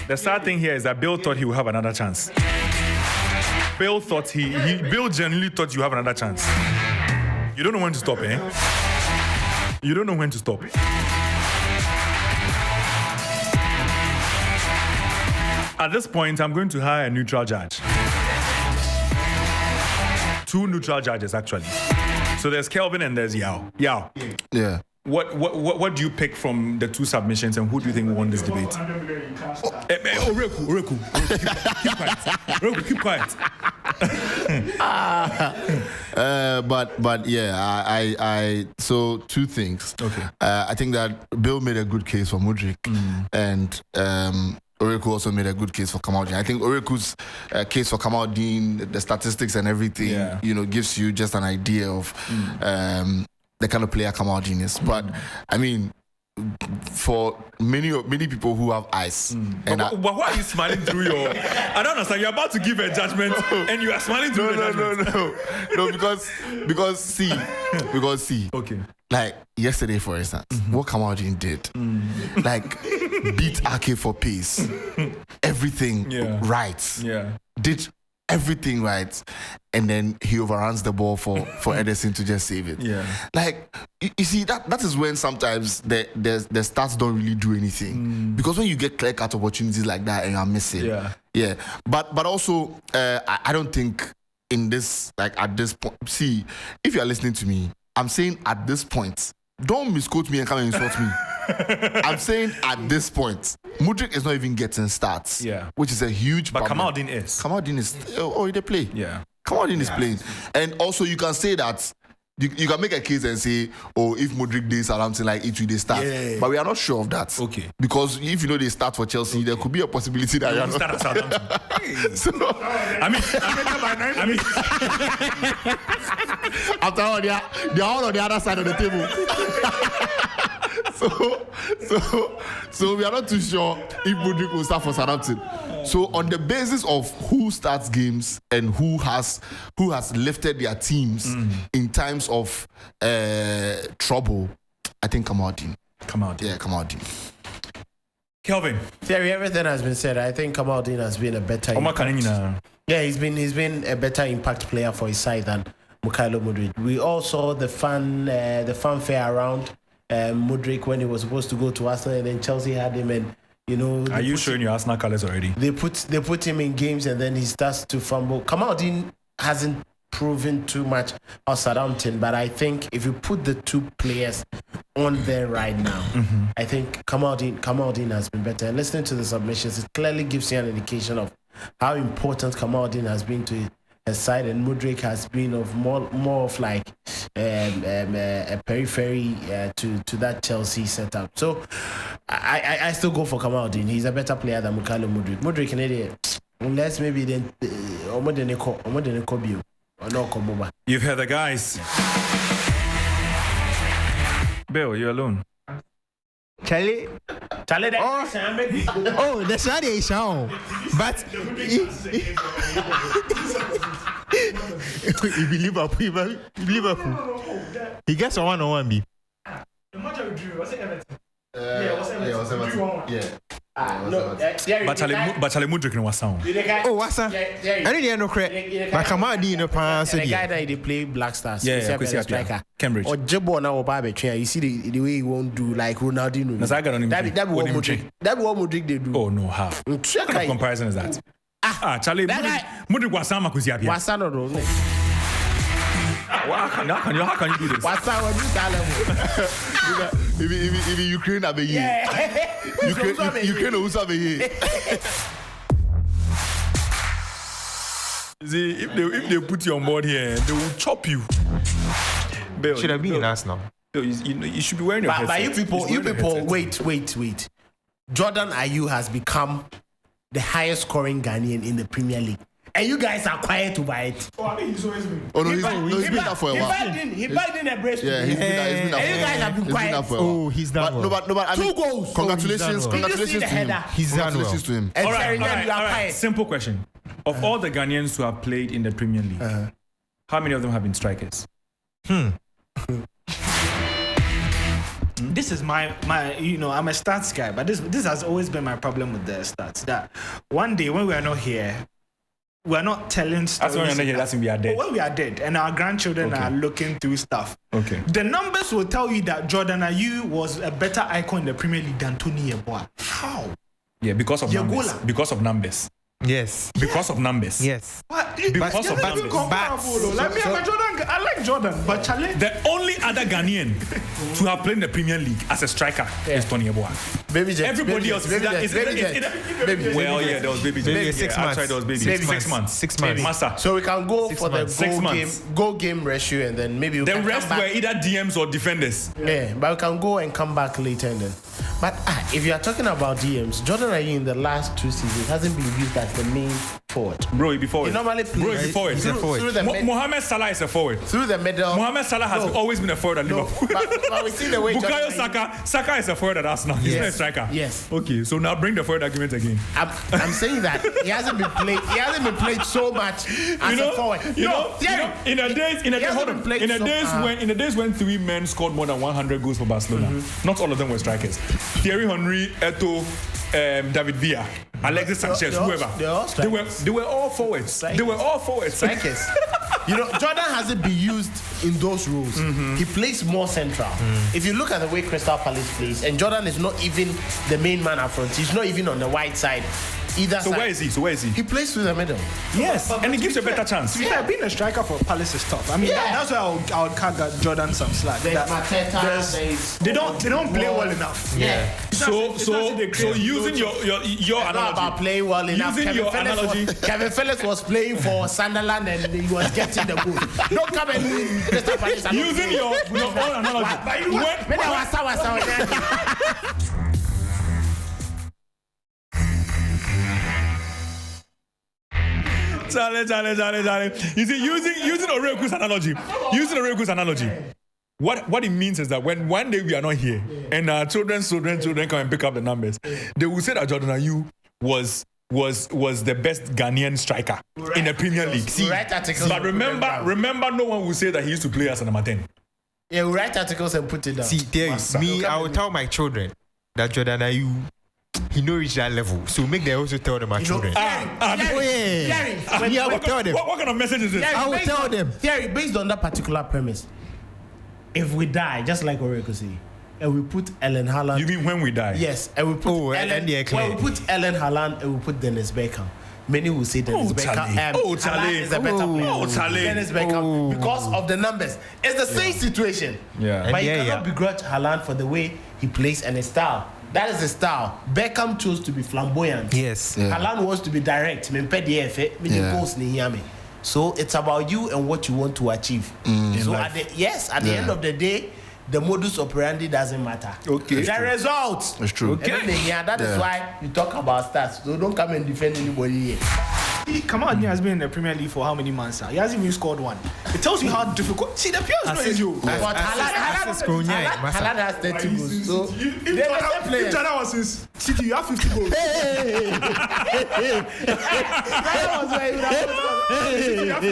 The sad thing here is that Bill thought he would have another chance. Bill thought Bill genuinely thought you have another chance. You don't know when to stop, eh? You don't know when to stop. At this point, I'm going to hire a neutral judge. 2 neutral judges, actually. So there's Kelvin and there's Yao. Yao.
Yeah.
What do you pick from the 2 submissions, and who do you think won this debate? Reku, keep quiet.
But yeah, I so 2 things.
Okay.
I think that Bill made a good case for Mudryk, and Oreku also made a good case for Kamaldeen. I think Oreku's case for Kamaldeen, the statistics and everything, gives you just an idea of the kind of player Kamaldeen is. But I mean, for many people who have eyes,
but why are you smiling through your? I don't understand. You're about to give a judgment, and you are smiling through the judgment.
No, because see.
Okay.
Like yesterday, for instance, what Kamaldeen did, like beat Ake for pace, everything right, did everything right, and then he overruns the ball for Ederson to just save it.
Yeah,
like you see that is when sometimes the stats don't really do anything, because when you get clear-cut opportunities like that and you're missing, but also I don't think in this, like at this point, see, if you are listening to me, I'm saying at this point, don't misquote me and come and insult me. I'm saying at this point, Mudryk is not even getting starts, which is a huge problem.
But Kamaldeen is.
They play.
Yeah.
Kamaldeen is playing. And also you can say that, you can make a case and say, if Mudryk did something like it will they start. Yeah. But we are not sure of that.
Okay.
Because if they start for Chelsea, there could be a possibility that you
start at Southampton.
So, after all, they are all on the other side of the table. So we are not too sure if Mudryk will start for Southampton. So on the basis of who starts games and who has lifted their teams in times of trouble, I think Kamaldeen. Yeah, Kamaldeen.
Kelvin.
Terry, everything has been said. I think Kamaldeen has been a better he's been a better impact player for his side than Mykhailo Mudryk. We all saw the fanfare around Mudryk when he was supposed to go to Arsenal, and then Chelsea had him, and
are you showing your Arsenal colours already?
They put him in games, and then he starts to fumble. Kamaldeen hasn't proven too much of Southampton, but I think if you put the 2 players on there right now, I think Kamaldeen has been better. And listening to the submissions, it clearly gives you an indication of how important Kamaldeen has been to his side, and Mudryk has been of more of like a periphery to that Chelsea setup. So I still go for Kamaldeen. He's a better player than Mykhailo Mudryk. Mudryk in it, unless maybe then
you've heard the guys. Bill, you're alone.
Charlie. Oh, that's not a sound. But if Liverpool, he gets a 1-on-1 B.
The match we drew, was it Everton?
Yeah, it was Everton. Yeah.
Bachale Mudrik was sound.
Oh, what's that? I didn't know correct. But come on, the
guy that they play Black Stars.
Yeah,
striker.
Cambridge.
Or Jebo now Babe train. You see the way he won't do like Ronaldinho.
That
be what Mudrik they do.
Oh no, how? What kind of comparison is that? Charlie, Mudrik was sound Makusiapia.
Wasano do.
How can you do this?
If Ukraine have a year, Ukraine also have a year.
See, if they put you on board here, they will chop you. Bill,
should have been in Arsenal.
You should be wearing your headset.
But you people, wait. Jordan Ayew has become the highest scoring Ghanaian in the Premier League. And you guys are quiet to buy it.
Oh, I think he's always been.
Oh no, he's been that for a while.
He didn't embrace.
Yeah, he's been that.
And you guys have been quiet.
Oh, he's done well.
No, but I mean,
2 goals.
Congratulations to him.
He's done well.
Congratulations to him.
And
All right. Simple question: of all the Ghanaians who have played in the Premier League, how many of them have been strikers?
This is my I'm a stats guy, but this has always been my problem with the stats. That one day when we are not here, we are not telling stories.
That's when we're not here. That's when we are dead.
When we are dead, and our grandchildren are looking through stuff.
Okay.
The numbers will tell you that Jordan Ayew was a better icon in the Premier League than Tony Yeboah. How?
Yeah, because of numbers. Because of numbers.
Yes.
Because of numbers.
Yes.
Because of numbers.
I like Jordan, but Charlie.
The only other Ghanaian to have played in the Premier League as a striker is Tony Yeboah. Everybody else is
Baby
well, yeah, there was Baby J.
Maybe 6 months.
Actually, there was Baby J. 6 months.
6 months.
Master.
So we can go for the goal game ratio, and then maybe
the rest were either DMs or defenders.
Yeah, but we can go and come back later and then. But if you are talking about DMs, Jordan Ayew in the last 2 seasons hasn't been used as the main forward.
Bro, he be forward.
He normally plays.
Bro, he be forward.
He's a forward.
Mohamed Salah is a forward.
Through the middle.
Mohamed Salah has always been a forward at Liverpool.
But we see the way
Bukayo Saka is a forward at Arsenal. He's not a striker.
Yes.
Okay, so now bring the forward argument again.
I'm saying that he hasn't been played so much as a forward.
In the days when 3 men scored more than 100 goals for Barcelona, not all of them were strikers. Thierry Henry, Eto'o, David Villa, Alexis Sanchez, whoever. They were all forwards. They were all forwards.
Strikers. Jordan hasn't been used in those roles. He plays more central. If you look at the way Crystal Palace plays, and Jordan is not even the main man up front. He's not even on the wide side. Either
so
side.
Where is he?
He plays through the middle.
Yes, and it gives you a better chance.
Yeah, being a striker for Palace is tough. I mean, that's why I would cut Jordan some slack. They don't play well enough.
Yeah.
So using your analogy
about playing well enough.
Using your analogy,
Kevin Phillips was playing for Sunderland and he was getting the goal. Don't come and Crystal Palace.
Using your own analogy. Charlie. You see, using Oreku's analogy. What it means is that when one day we are not here and our children come and pick up the numbers, they will say that Jordan Ayew was the best Ghanaian striker in the Premier League. But remember, no one will say that he used to play as a number 10.
Yeah, we write articles and put it down.
See, I will tell my children that Jordan Ayew, he no reach that level, so make them also tell them my children.
I
will tell them. What kind of message is this?
I will tell them. Thierry, based on that particular premise, if we die, just like Oreku say, and we put Ellen Haaland.
You mean when we die?
Yes, and we put Ellen Haaland and we put Dennis Beckham. Many will say Dennis Beckham. Charlie is a better player. Dennis Beckham because of the numbers. It's the same situation.
Yeah,
but you cannot begrudge Haaland for the way he plays and his style. That is the style. Beckham chose to be flamboyant.
Yes.
Haaland wants to be direct. So it's about you and what you want to achieve. So at the end of the day, the modus operandi doesn't matter.
Okay.
The results.
It's true.
Okay. That is why you talk about stats. So don't come and defend anybody here.
Kamani has been in the Premier League for how many months now? He hasn't even scored one. It tells you how difficult. See, the players not easy.
But Haaland has 30 goals. So
if China was his City, you have 50 goals.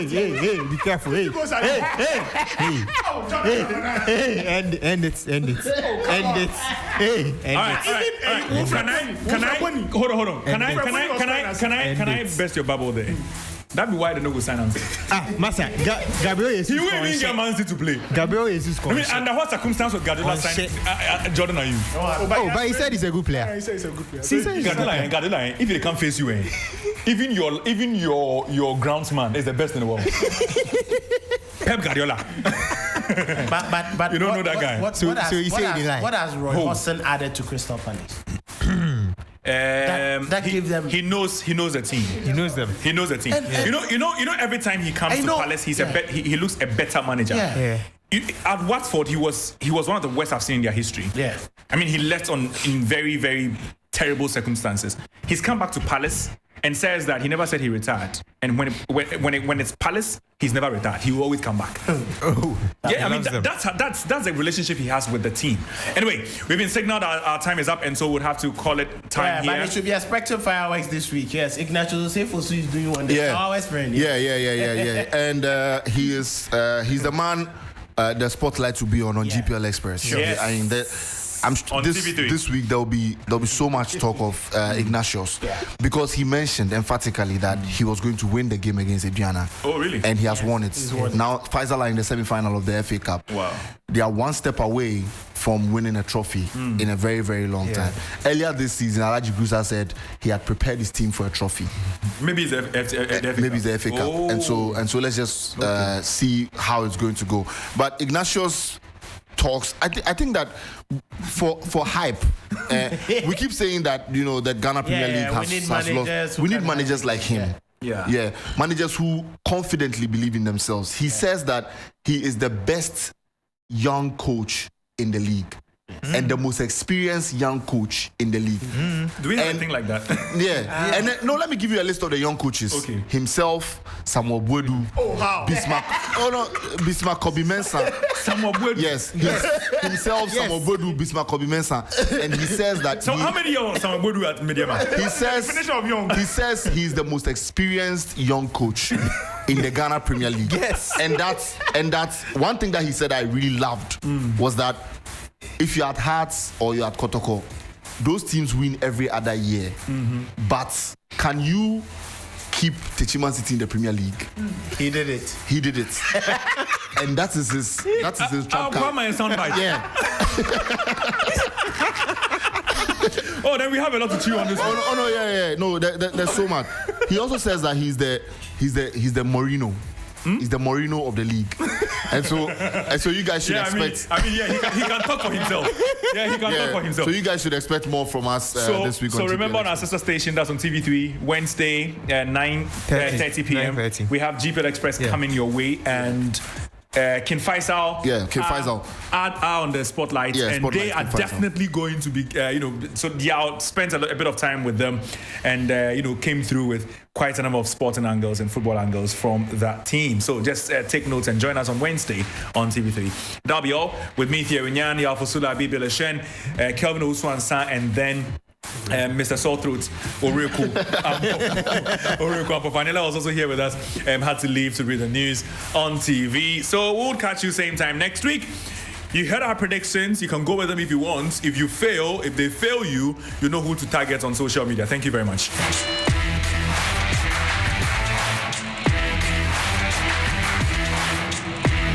hey, be careful. Hey, end it.
All right. Can I? Hold on. Can I burst your bubble there? That'd be why the no go sign him.
Massa, Gabriel is.
He will even get Man City to play.
Gabriel is.
I mean, under what circumstance would Guardiola sign Jordan and you?
But he said he's a good player.
He said he's a good player.
See, Guardiola, if they can't face you, even your groundsman is the best in the world. Pep Guardiola.
But
you don't know that guy.
What has Roy Hodgson added to Crystal Palace? That gives them.
He knows the team.
He knows them.
He knows the team. And, you know. Every time he comes to Palace, he looks a better manager.
Yeah.
At Watford, he was one of the worst I've seen in their history.
Yeah.
I mean, he left in very, very terrible circumstances. He's come back to Palace and says that he never said he retired. And when it's Palace, he's never retired. He will always come back. Yeah, I mean that's the relationship he has with the team. Anyway, we've been signaled our time is up, and so we'll have to call it time here.
But it should be expecting fireworks this week. Yes, Ignacio Sefosu is doing one day.
Yeah.
Our West friend.
Yeah. And he's the man the spotlight will be on GPL Express.
Sure. Yes.
I mean this week there'll be so much talk of Ignatius because he mentioned emphatically that he was going to win the game against Adriana.
Oh, really?
And he has won it. Now Faisal are in the semi-final of the FA Cup.
Wow.
They are one step away from winning a trophy in a very, very long time. Earlier this season, Alaji Gusa said he had prepared his team for a trophy.
Maybe it's
the FA Cup.
Oh.
And so let's just see how it's going to go. But Ignatius talks. I think that for hype, we keep saying that the Ghana Premier League has lost. We need managers like him. Yeah, managers who confidently believe in themselves. He says that he is the best young coach in the league. And the most experienced young coach in the league.
Do we have anything like that?
Yeah. And then, let me give you a list of the young coaches.
Okay.
Himself, Samuel Bwedu, Bismarck Kobi-Mensah.
Samuel Bwedu?
Yes. Himself, Samuel Bwedu, Bismarck Kobi-Mensah. And he says that...
So how many years Samuel Bwedu at Mediama?
He says he's the most experienced young coach in the Ghana Premier League.
Yes.
And that's one thing that he said I really loved was that if you're at Hearts or you're at Kotoko, those teams win every other year. But can you keep Techiman City in the Premier League?
He did it.
And that is his trump card. Yeah.
Oh, then we have a lot to chew on this.
Oh no, yeah. No, there's so much. He also says that he's the Mourinho. He's the Mourinho of the league. And so you guys should expect.
He can talk for himself. Yeah, he can talk for himself.
So you guys should expect more from us this week.
So remember on our sister station, that's on TV3, Wednesday, 9:30 p.m.
9:30.
We have GPL Express coming your way, and King Faisal.
King Faisal
are on the spotlight, and they are definitely going to be, so Diao spent a bit of time with them, and came through with quite a number of sporting angles and football angles from that team. So just take notes and join us on Wednesday on TV3. That'll be all. With me, Thierry Nyan, Yalfosula Abibele Shen, Kelvin Ouswansa, and then Mr. Saltthroat Oreku Apofanela was also here with us. Had to leave to read the news on TV. So we'll catch you same time next week. You heard our predictions. You can go with them if you want. If they fail you, you know who to target on social media. Thank you very much.